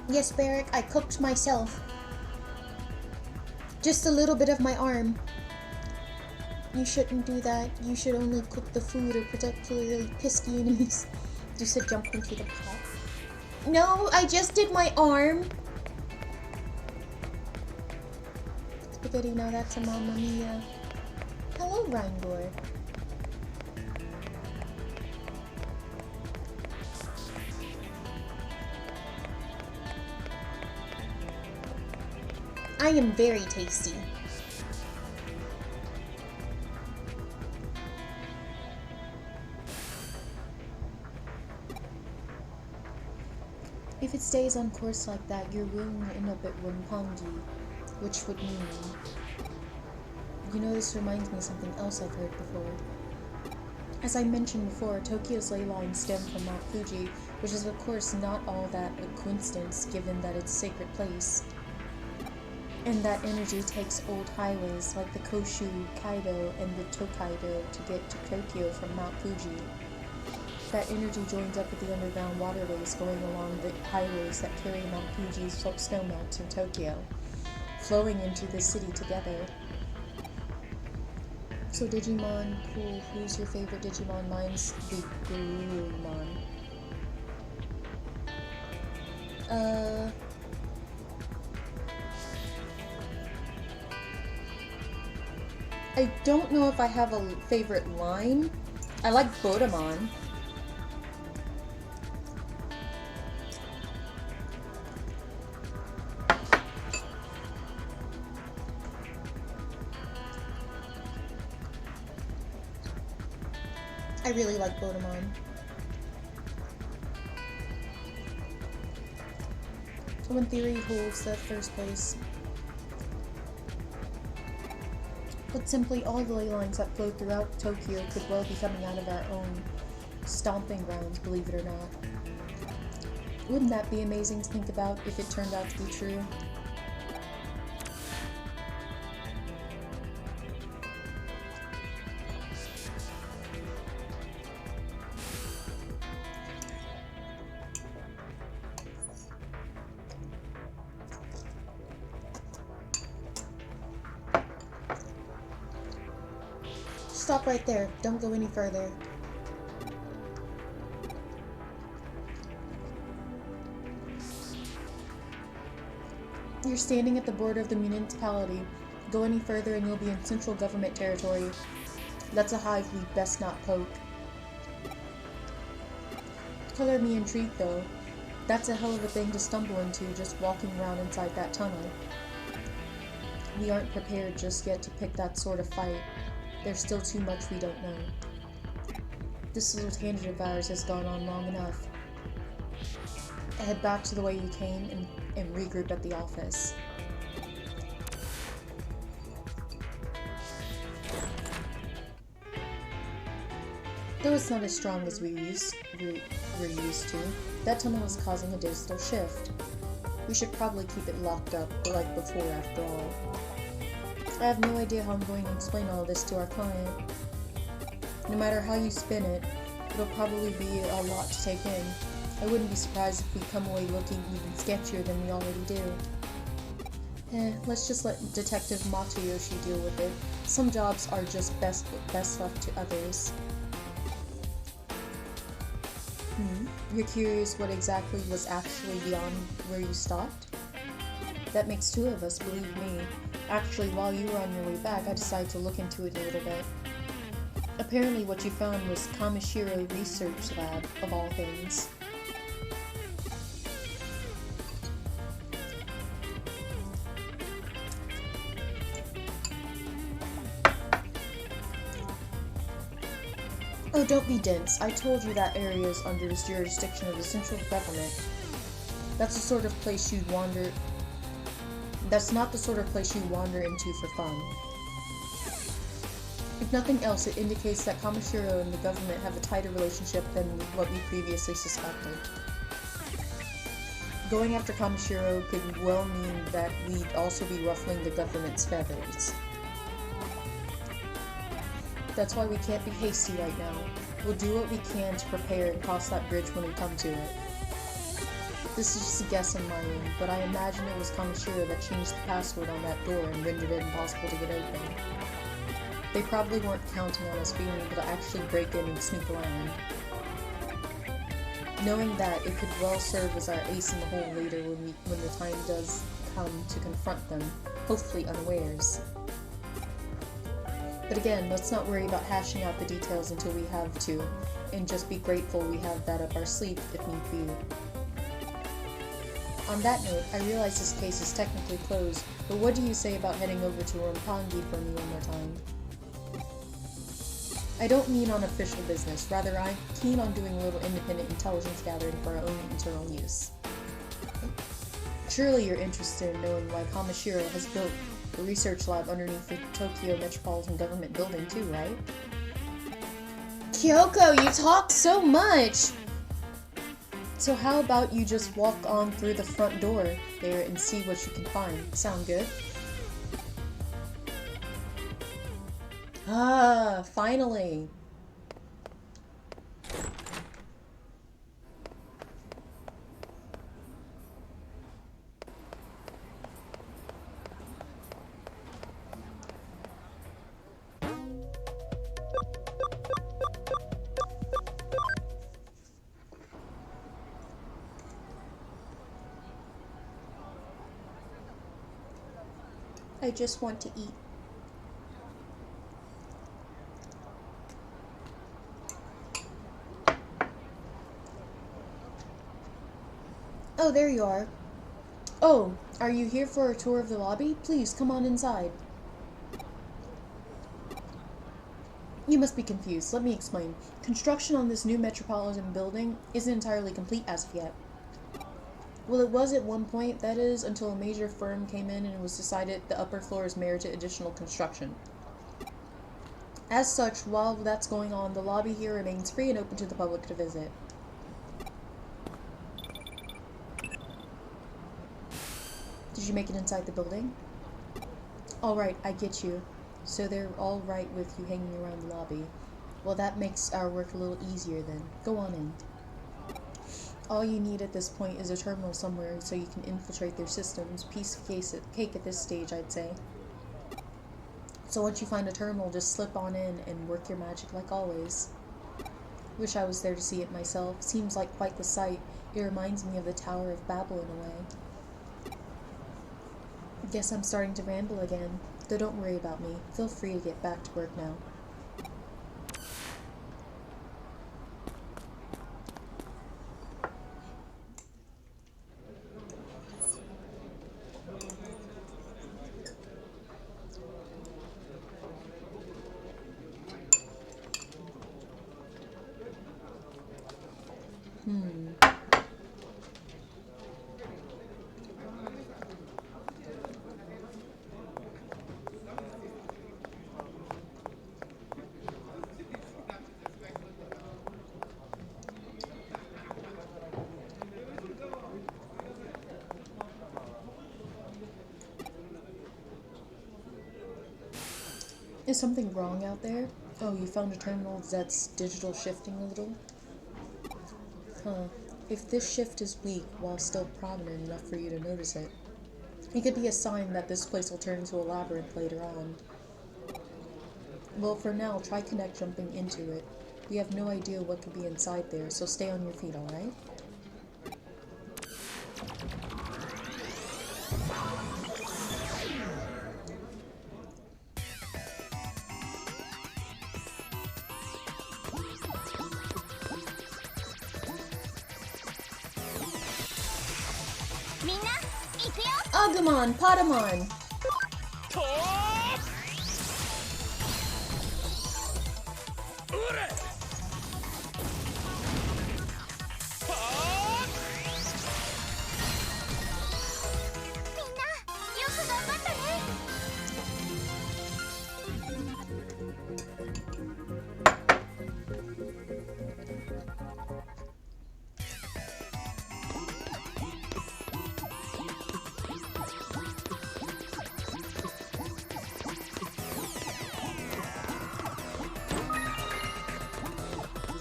Yes, Barrick, I cooked myself. Just a little bit of my arm. You shouldn't do that. You should only cook the food or particularly pesky enemies. You said jump into the pot. No, I just did my arm. Spaghetti, now that's a mamma mia. Hello, Rhingor. I am very tasty. If it stays on course like that, you're willing to end up at Rimpongi, which would mean... You know, this reminds me of something else I've heard before. As I mentioned before, Tokyo's ley lines stem from Mount Fuji, which is of course not all that a coincidence given that it's a sacred place. And that energy takes old highways like the Koshu Kaido and the Tokaido to get to Tokyo from Mount Fuji. That energy joins up with the underground waterways going along the highways that carry Mount Fuji's snowmelt in Tokyo, flowing into the city together. So Digimon, cool. Who's your favorite Digimon? Mine's the Gurumon. I don't know if I have a favorite line. I like Bodamon. I really like Bodamon. One theory holds that first place. But simply all the ley lines that flow throughout Tokyo could well be coming out of our own stomping grounds, believe it or not. Wouldn't that be amazing to think about if it turned out to be true? Stop right there. Don't go any further. You're standing at the border of the municipality. Go any further and you'll be in central government territory. That's a hive we'd best not poke. Color me intrigued though. That's a hell of a thing to stumble into just walking around inside that tunnel. We aren't prepared just yet to pick that sort of fight. There's still too much we don't know. This little tangent of ours has gone on long enough. Head back to the way you came and regroup at the office. Though it's not as strong as we're used to, that tunnel is causing a digital shift. We should probably keep it locked up like before after all. I have no idea how I'm going to explain all this to our client. No matter how you spin it, it'll probably be a lot to take in. I wouldn't be surprised if we come away looking even sketchier than we already do. Let's just let Detective Matoyoshi deal with it. Some jobs are just best left to others. You're curious what exactly was actually beyond where you stopped? That makes two of us, believe me. Actually, while you were on your way back, I decided to look into it a little bit. Apparently what you found was Kamishiro Research Lab, of all things. Oh, don't be dense. I told you that area is under the jurisdiction of the central government. That's the sort of place you'd wander... That's not the sort of place you wander into for fun. If nothing else, it indicates that Kamishiro and the government have a tighter relationship than what we previously suspected. Going after Kamishiro could well mean that we'd also be ruffling the government's feathers. That's why we can't be hasty right now. We'll do what we can to prepare and cross that bridge when we come to it. This is just a guess on my end, but I imagine it was Kamishiro that changed the password on that door and rendered it impossible to get open. They probably weren't counting on us being able to actually break in and sneak around. Knowing that, it could well serve as our ace in the hole later when the time does come to confront them, hopefully unawares. But again, let's not worry about hashing out the details until we have to, and just be grateful we have that up our sleeve if need be. On that note, I realize this case is technically closed, but what do you say about heading over to Ronpangi for me one more time? I don't mean on official business, rather I'm keen on doing a little independent intelligence gathering for our own internal use. Surely you're interested in knowing why Kamishiro has built a research lab underneath the Tokyo Metropolitan Government building too, right? Kyoko, you talk so much! So how about you just walk on through the front door there and see what you can find? Sound good? Ah, finally! I just want to eat. Oh, there you are. Oh, are you here for a tour of the lobby? Please, come on inside. You must be confused. Let me explain. Construction on this new metropolitan building isn't entirely complete as of yet. Well, it was at one point, that is, until a major firm came in and it was decided the upper floors merited additional construction. As such, while that's going on, the lobby here remains free and open to the public to visit. Did you make it inside the building? Alright, I get you. So they're all right with you hanging around the lobby. Well, that makes our work a little easier then. Go on in. All you need at this point is a terminal somewhere so you can infiltrate their systems. Piece of cake at this stage, I'd say. So once you find a terminal, just slip on in and work your magic like always. Wish I was there to see it myself. Seems like quite the sight. It reminds me of the Tower of Babel in a way. Guess I'm starting to ramble again. Though don't worry about me. Feel free to get back to work now. Is something wrong out there? Oh, you found a terminal that's digital shifting a little? Huh. If this shift is weak while still prominent enough for you to notice it, it could be a sign that this place will turn into a labyrinth later on. Well, for now, try connect jumping into it. We have no idea what could be inside there, so stay on your feet, alright? Agumon, Patamon!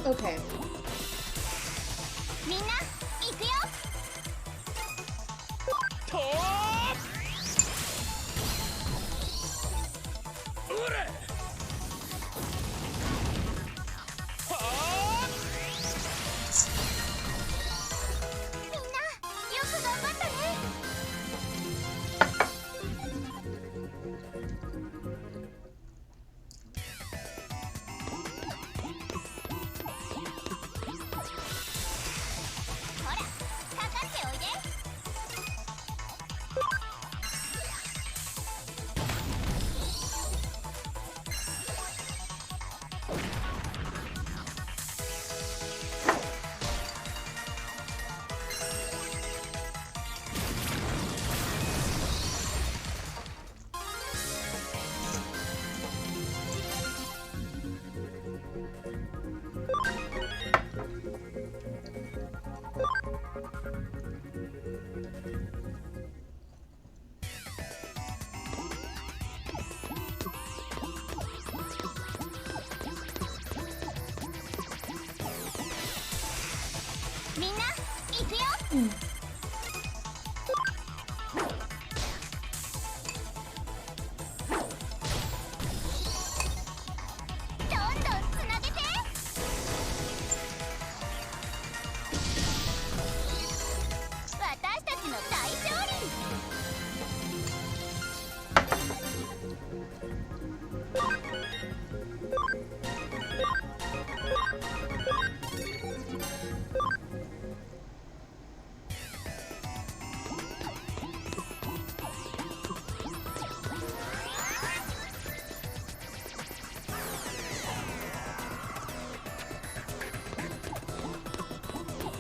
Okay.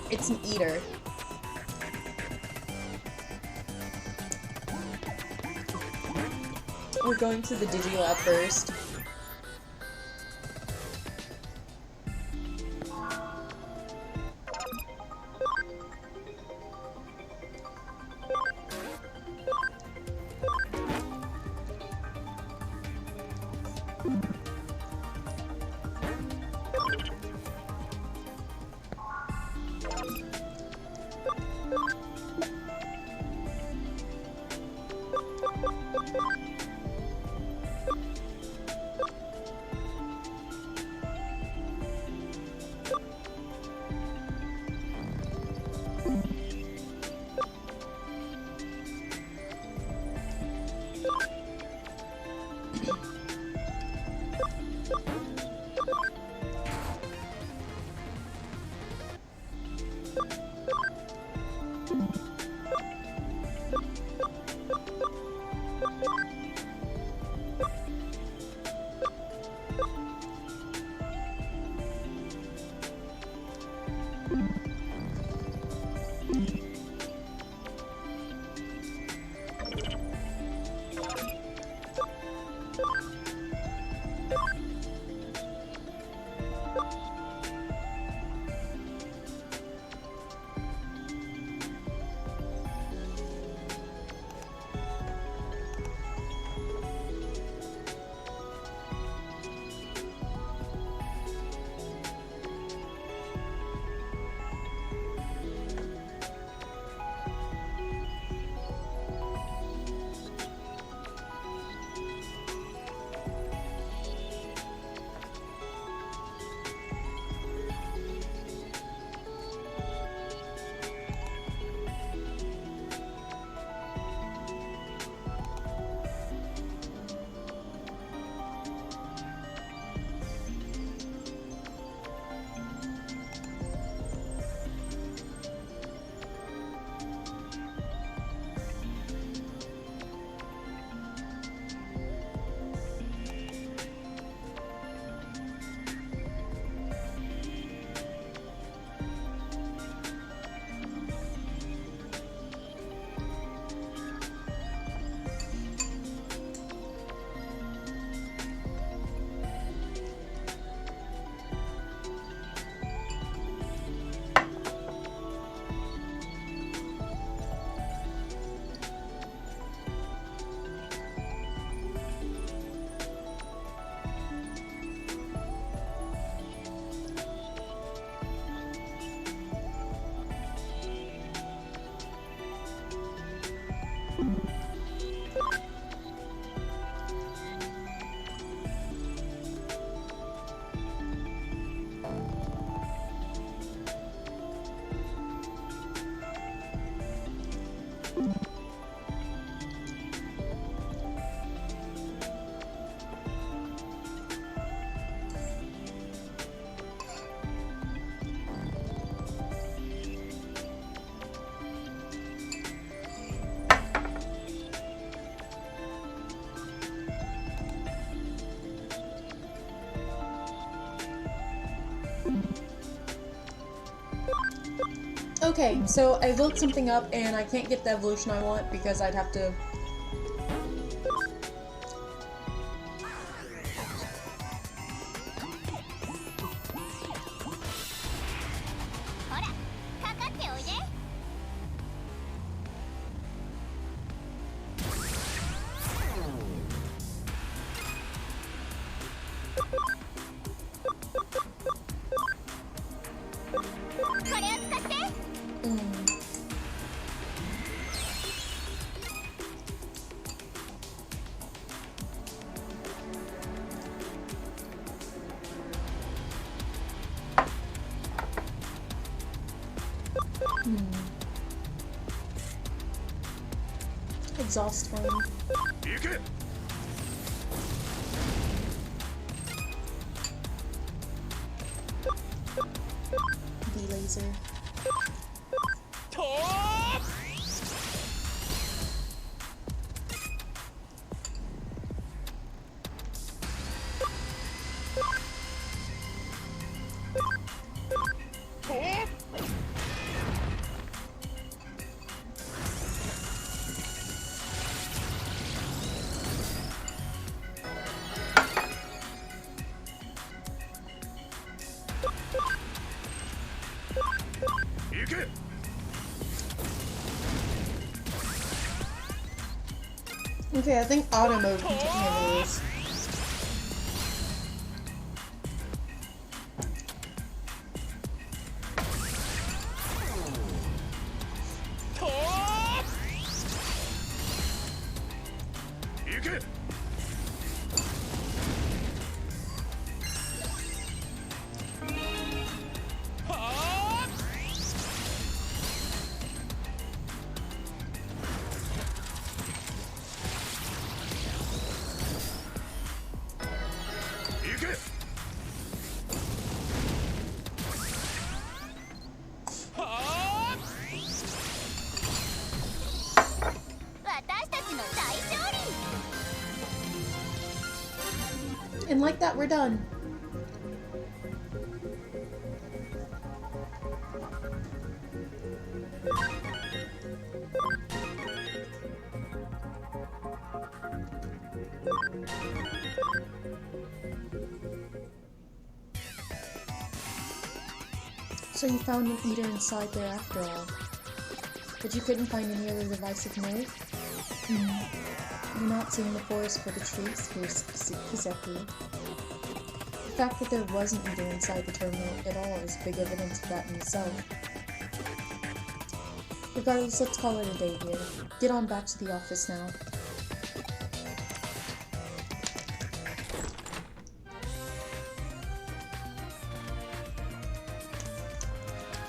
It's an eater. We're going to the Digilab first. Okay, so I looked something up and I can't get the evolution I want because I'd have to... Exhaust flame. V-laser. Okay, I think auto mode can handle this. And like that, we're done. So you found an eater inside there after all. But you couldn't find any other device of note? You're not seeing the forest for the trees, Kiseku. The fact that there was an eater inside the terminal at all is big evidence of that in itself. Regardless, let's call it a day here. Get on back to the office now.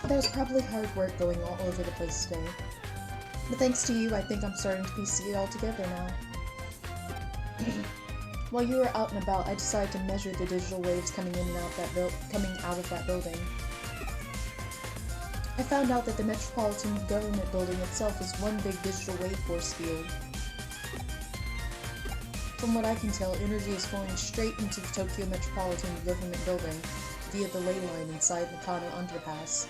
There was probably hard work going all over the place today. But thanks to you, I think I'm starting to piece it all together now. While you were out and about, I decided to measure the digital waves coming in and out of that building. I found out that the Metropolitan Government Building itself is one big digital wave force field. From what I can tell, energy is flowing straight into the Tokyo Metropolitan Government Building via the ley line inside Nakano Underpass.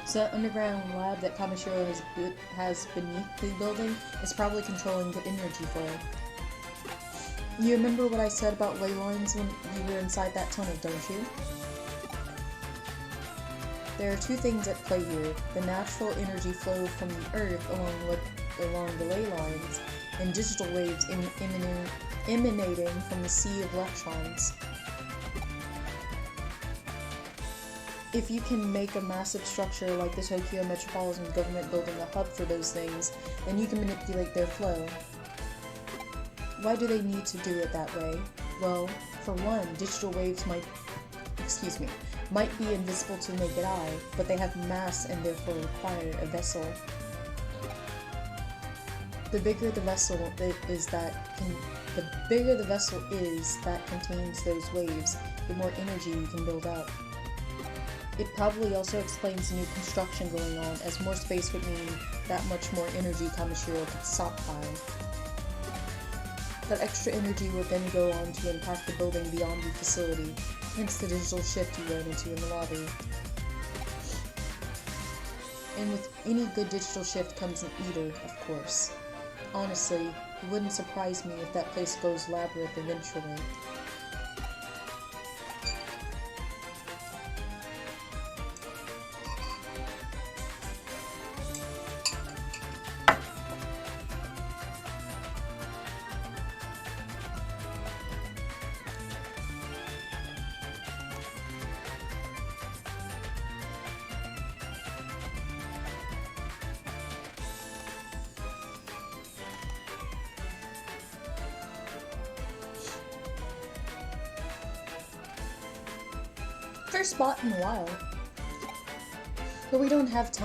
So that underground lab that Kamishiro has beneath the building is probably controlling the energy flow. You remember what I said about ley lines when you were inside that tunnel, don't you? There are two things at play here: the natural energy flow from the Earth along the ley lines, and digital waves emanating from the sea of electrons. If you can make a massive structure like the Tokyo Metropolitan Government Building a hub for those things, then you can manipulate their flow. Why do they need to do it that way? Well, for one, digital waves might excuse me, might be invisible to the naked eye, but they have mass and therefore require a vessel. The bigger the vessel is that contains those waves, the more energy you can build up. It probably also explains new construction going on, as more space would mean that much more energy Kamishiro could stockpile. That extra energy would then go on to impact the building beyond the facility, hence the digital shift you ran into in the lobby. And with any good digital shift comes an eater, of course. Honestly, it wouldn't surprise me if that place goes labyrinth eventually. First spot in a while. But we don't have to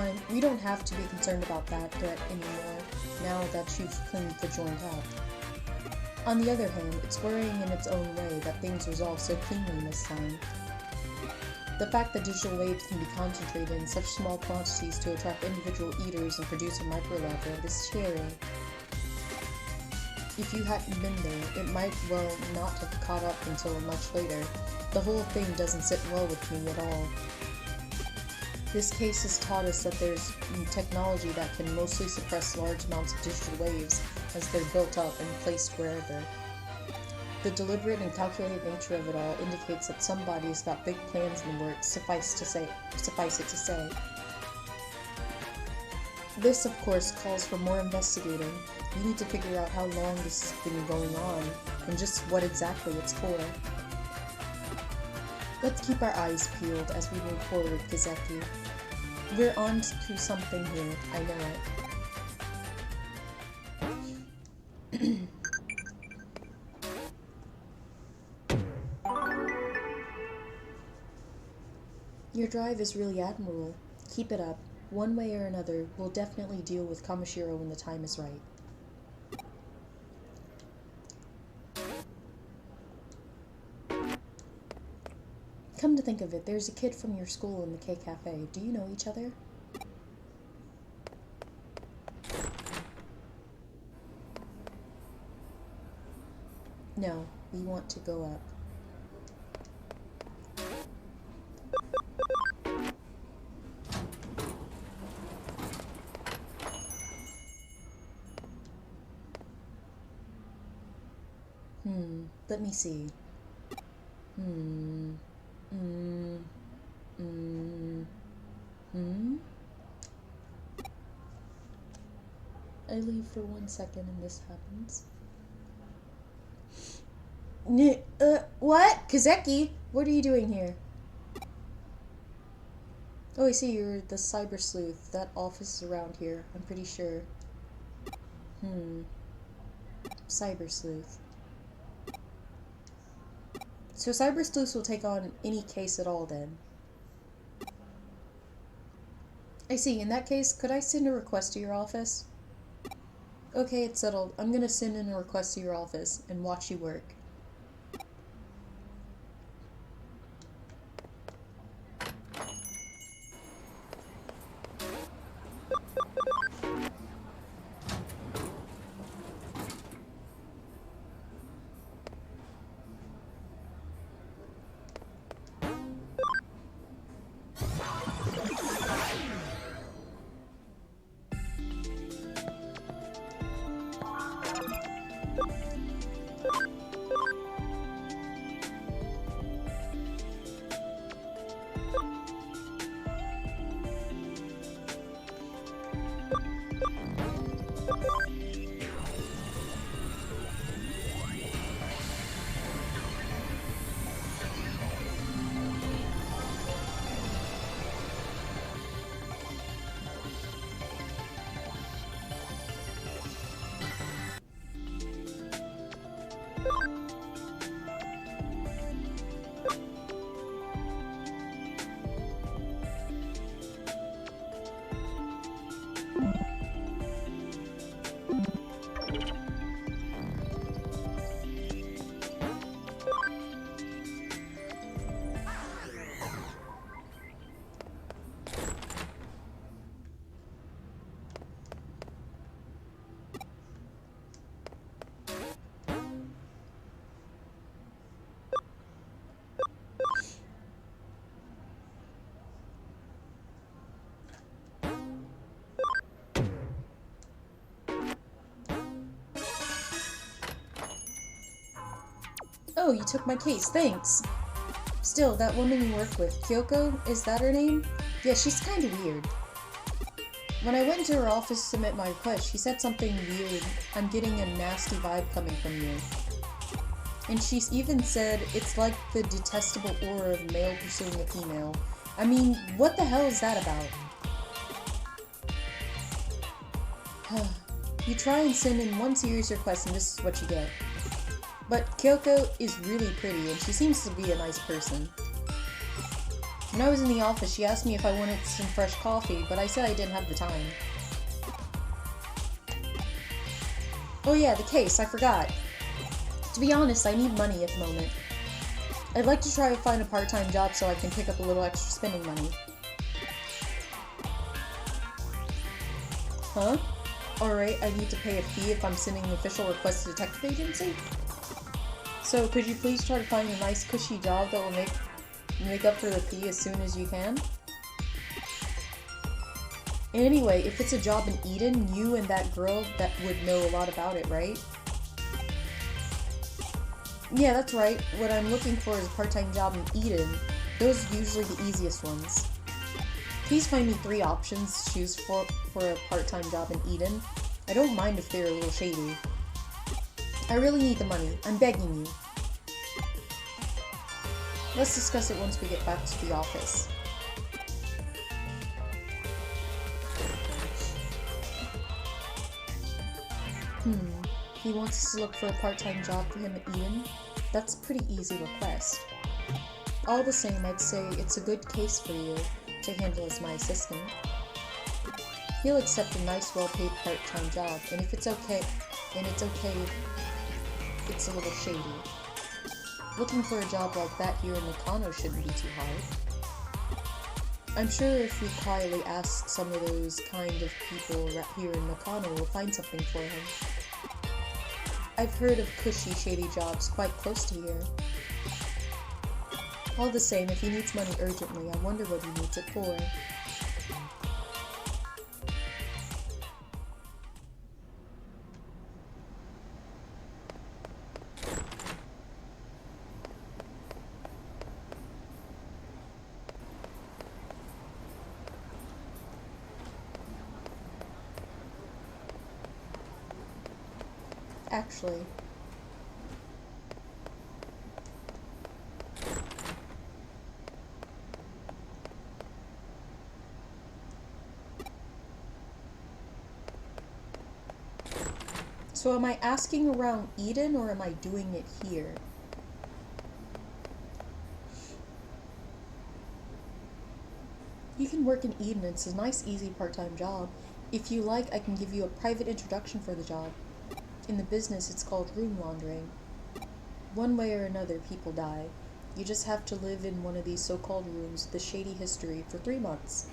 be concerned about that threat anymore, now that you've cleaned the joint out. On the other hand, it's worrying in its own way that things resolve so cleanly this time. The fact that digital waves can be concentrated in such small quantities to attract individual eaters and produce a micro-labyrinth is scary. If you hadn't been there, it might well not have caught up until much later. The whole thing doesn't sit well with me at all. This case has taught us that there's technology that can mostly suppress large amounts of digital waves as they're built up and placed wherever. The deliberate and calculated nature of it all indicates that somebody's got big plans in the works, suffice it to say. This, of course, calls for more investigating. We need to figure out how long this has been going on, and just what exactly it's for. Let's keep our eyes peeled as we move forward, Kazeki. We're on to something here, I know it. Your drive is really admirable. Keep it up. One way or another, we'll definitely deal with Kamishiro when the time is right. Come to think of it, there's a kid from your school in the K Cafe. Do you know each other? No, we want to go up. Let me see. I leave for 1 second and this happens. What? Kazeki? What are you doing here? Oh, I see, you're the Cyber Sleuth. That office is around here, I'm pretty sure. Cyber Sleuth. So Cyber Sleuth will take on any case at all, then. I see. In that case, could I send a request to your office? Okay, it's settled. I'm gonna send in a request to your office and watch you work. Oh, you took my case, thanks! Still, that woman you work with, Kyoko, is that her name? Yeah, she's kinda weird. When I went into her office to submit my request, she said something weird. I'm getting a nasty vibe coming from you. And she even said, it's like the detestable aura of male pursuing a female. I mean, what the hell is that about? You try and send in one serious request and this is what you get. But Kyoko is really pretty and she seems to be a nice person. When I was in the office, she asked me if I wanted some fresh coffee, but I said I didn't have the time. Oh yeah, the case, I forgot. To be honest, I need money at the moment. I'd like to try to find a part-time job so I can pick up a little extra spending money. Huh? Alright, I need to pay a fee if I'm sending an official request to the detective agency? So, could you please try to find a nice cushy job that will make up for the fee as soon as you can? Anyway, if it's a job in Eden, you and that girl that would know a lot about it, right? Yeah, that's right. What I'm looking for is a part-time job in Eden. Those are usually the easiest ones. Please find me 3 options to choose for a part-time job in Eden. I don't mind if they're a little shady. I really need the money. I'm begging you. Let's discuss it once we get back to the office. He wants us to look for a part-time job for him at Eden? That's a pretty easy request. All the same, I'd say it's a good case for you to handle as my assistant. He'll accept a nice, well-paid part-time job, and if it's okay, it's a little shady. Looking for a job like that here in Nakano shouldn't be too hard. I'm sure if we quietly ask some of those kind of people here in Nakano, we'll find something for him. I've heard of cushy, shady jobs quite close to here. All the same, if he needs money urgently, I wonder what he needs it for. Actually, so am I asking around Eden or am I doing it here? You can work in Eden. It's a nice, easy part-time job. If you like, I can give you a private introduction for the job. In the business, it's called room laundering. One way or another, people die. You just have to live in one of these so-called rooms with a shady history for 3 months.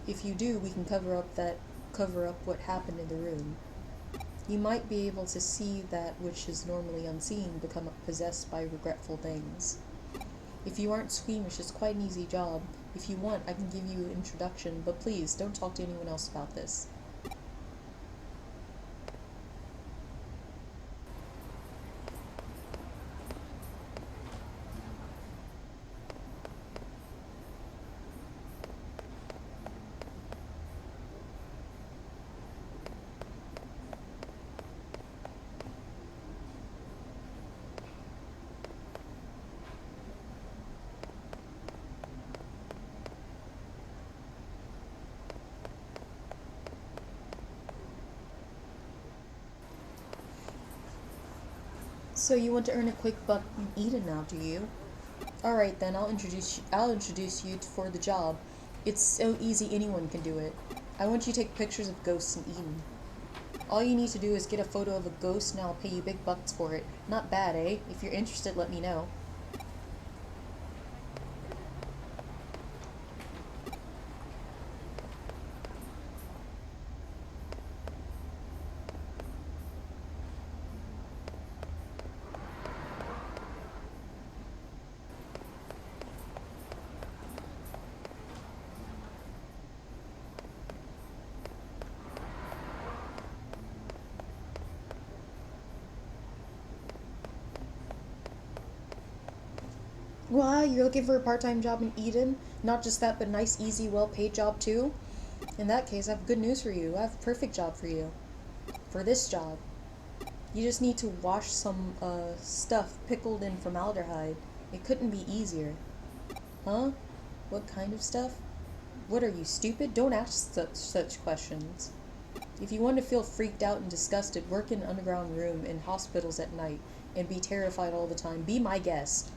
If you do, we can cover up what happened in the room. You might be able to see that which is normally unseen become possessed by regretful things. If you aren't squeamish, it's quite an easy job. If you want, I can give you an introduction, but please, don't talk to anyone else about this. So you want to earn a quick buck in Eden now, do you? Alright then, I'll introduce you for the job. It's so easy anyone can do it. I want you to take pictures of ghosts in Eden. All you need to do is get a photo of a ghost and I'll pay you big bucks for it. Not bad, eh? If you're interested, let me know. Wow, you're looking for a part-time job in Eden? Not just that, but a nice, easy, well-paid job too? In that case, I have good news for you. I have a perfect job for you. For this job. You just need to wash some, stuff pickled in formaldehyde. It couldn't be easier. Huh? What kind of stuff? What are you, stupid? Don't ask such questions. If you want to feel freaked out and disgusted, work in an underground room in hospitals at night and be terrified all the time. Be my guest.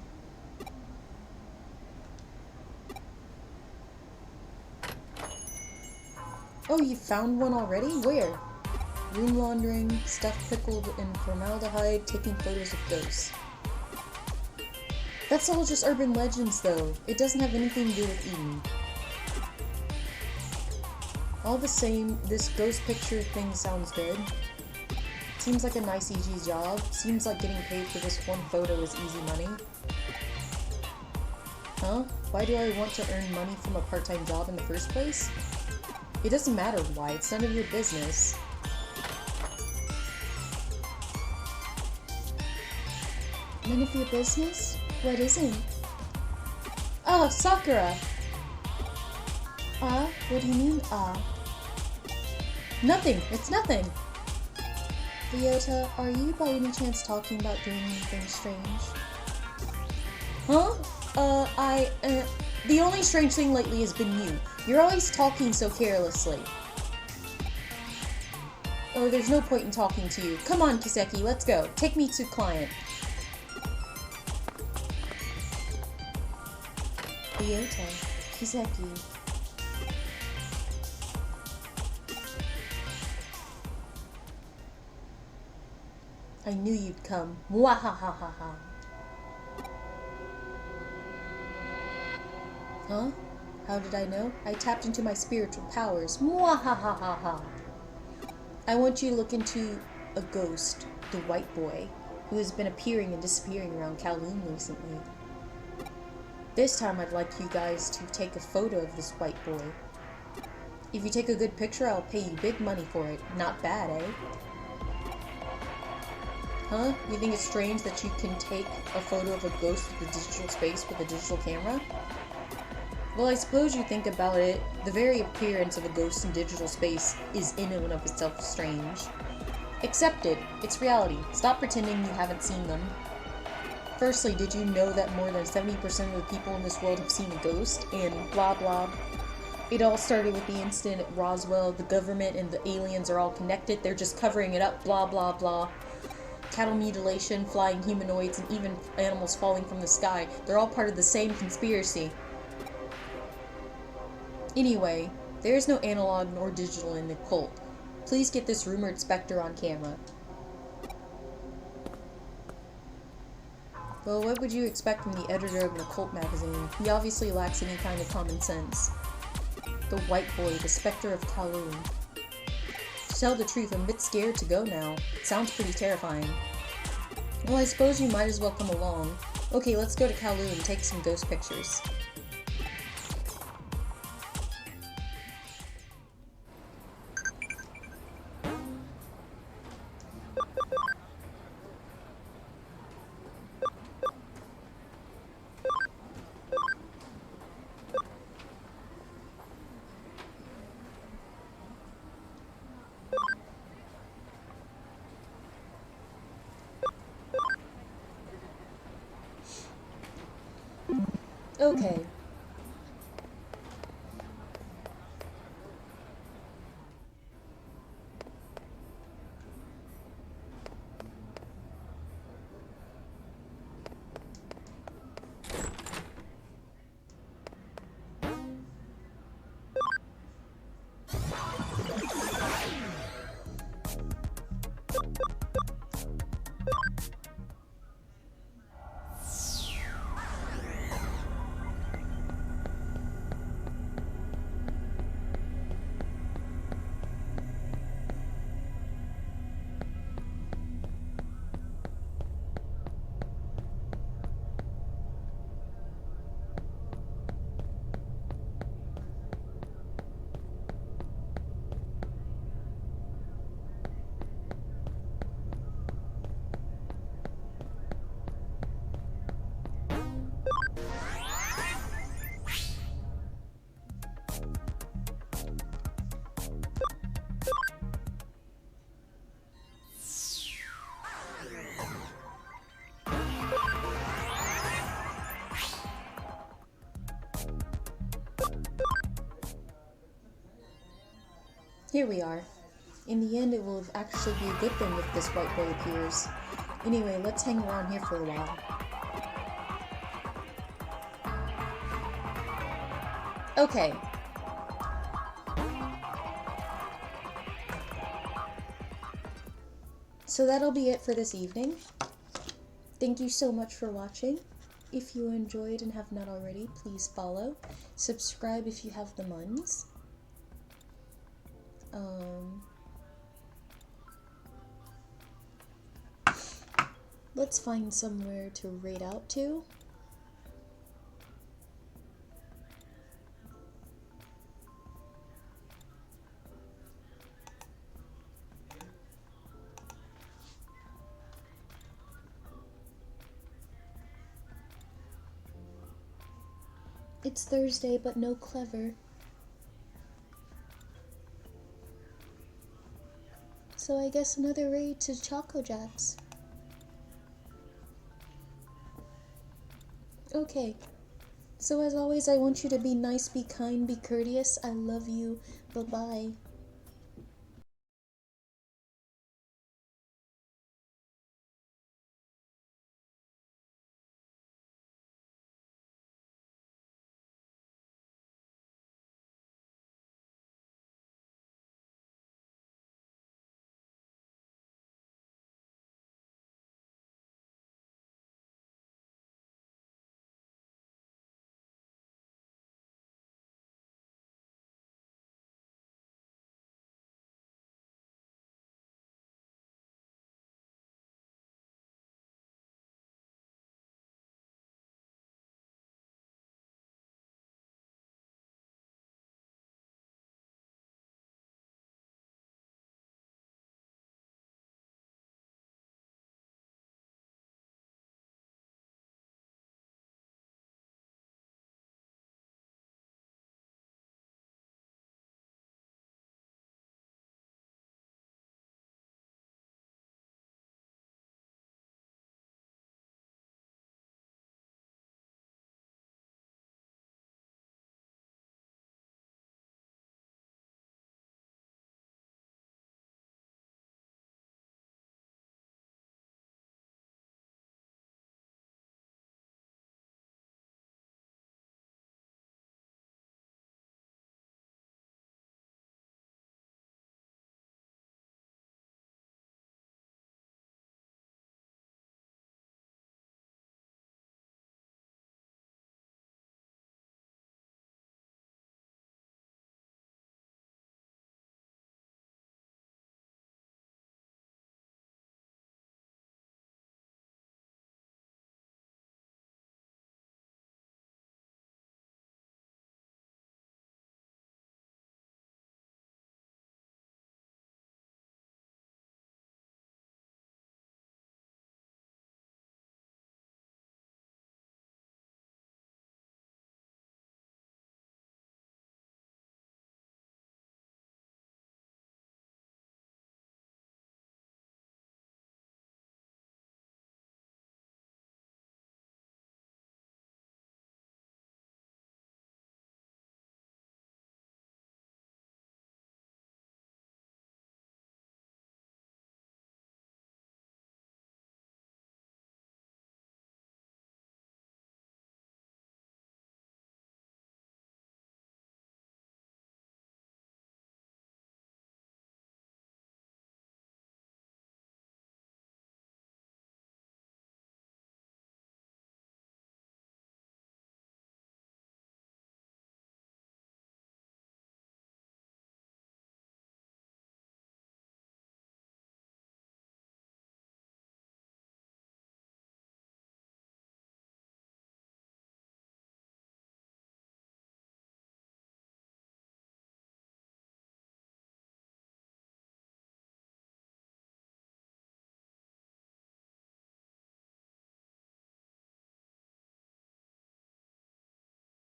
Oh, you found one already? Where? Room laundering, stuff pickled in formaldehyde, taking photos of ghosts. That's all just urban legends, though. It doesn't have anything to do with Eden. All the same, this ghost picture thing sounds good. Seems like a nice, easy job. Seems like getting paid for this one photo is easy money. Huh? Why do I want to earn money from a part-time job in the first place? It doesn't matter why, it's none of your business. None of your business? What isn't? Oh, Sakura! What do you mean, Nothing! It's nothing! Ryota, are you by any chance talking about doing anything strange? Huh? The only strange thing lately has been you. You're always talking so carelessly. Oh, there's no point in talking to you. Come on, Kiseki, let's go. Take me to client. Ryota, Kiseki. I knew you'd come. Mwahahaha. Huh? How did I know? I tapped into my spiritual powers. Mwahahaha. I want you to look into a ghost, the white boy, who has been appearing and disappearing around Kowloon recently. This time I'd like you guys to take a photo of this white boy. If you take a good picture, I'll pay you big money for it. Not bad, eh? Huh? You think it's strange that you can take a photo of a ghost of the digital space with a digital camera? Well, I suppose you think about it, the very appearance of a ghost in digital space is in and of itself strange. Accept it. It's reality. Stop pretending you haven't seen them. Firstly, did you know that more than 70% of the people in this world have seen a ghost? And blah blah. It all started with the incident at Roswell. The government and the aliens are all connected. They're just covering it up. Blah blah blah. Cattle mutilation, flying humanoids, and even animals falling from the sky. They're all part of the same conspiracy. Anyway, there is no analog nor digital in the cult. Please get this rumored specter on camera. Well, what would you expect from the editor of an occult magazine? He obviously lacks any kind of common sense. The white boy, the specter of Kowloon. To tell the truth, I'm a bit scared to go now. It sounds pretty terrifying. Well, I suppose you might as well come along. Okay, let's go to Kowloon and take some ghost pictures. Okay. Here we are. In the end, it will actually be a good thing if this white boy appears. Anyway, let's hang around here for a while. Okay. So that'll be it for this evening. Thank you so much for watching. If you enjoyed and have not already, please follow. Subscribe if you have the muns. Let's find somewhere to raid out to. It's Thursday, but no clever. So I guess another raid to Choco Jacks. Okay. So as always, I want you to be nice, be kind, be courteous. I love you. Bye-bye.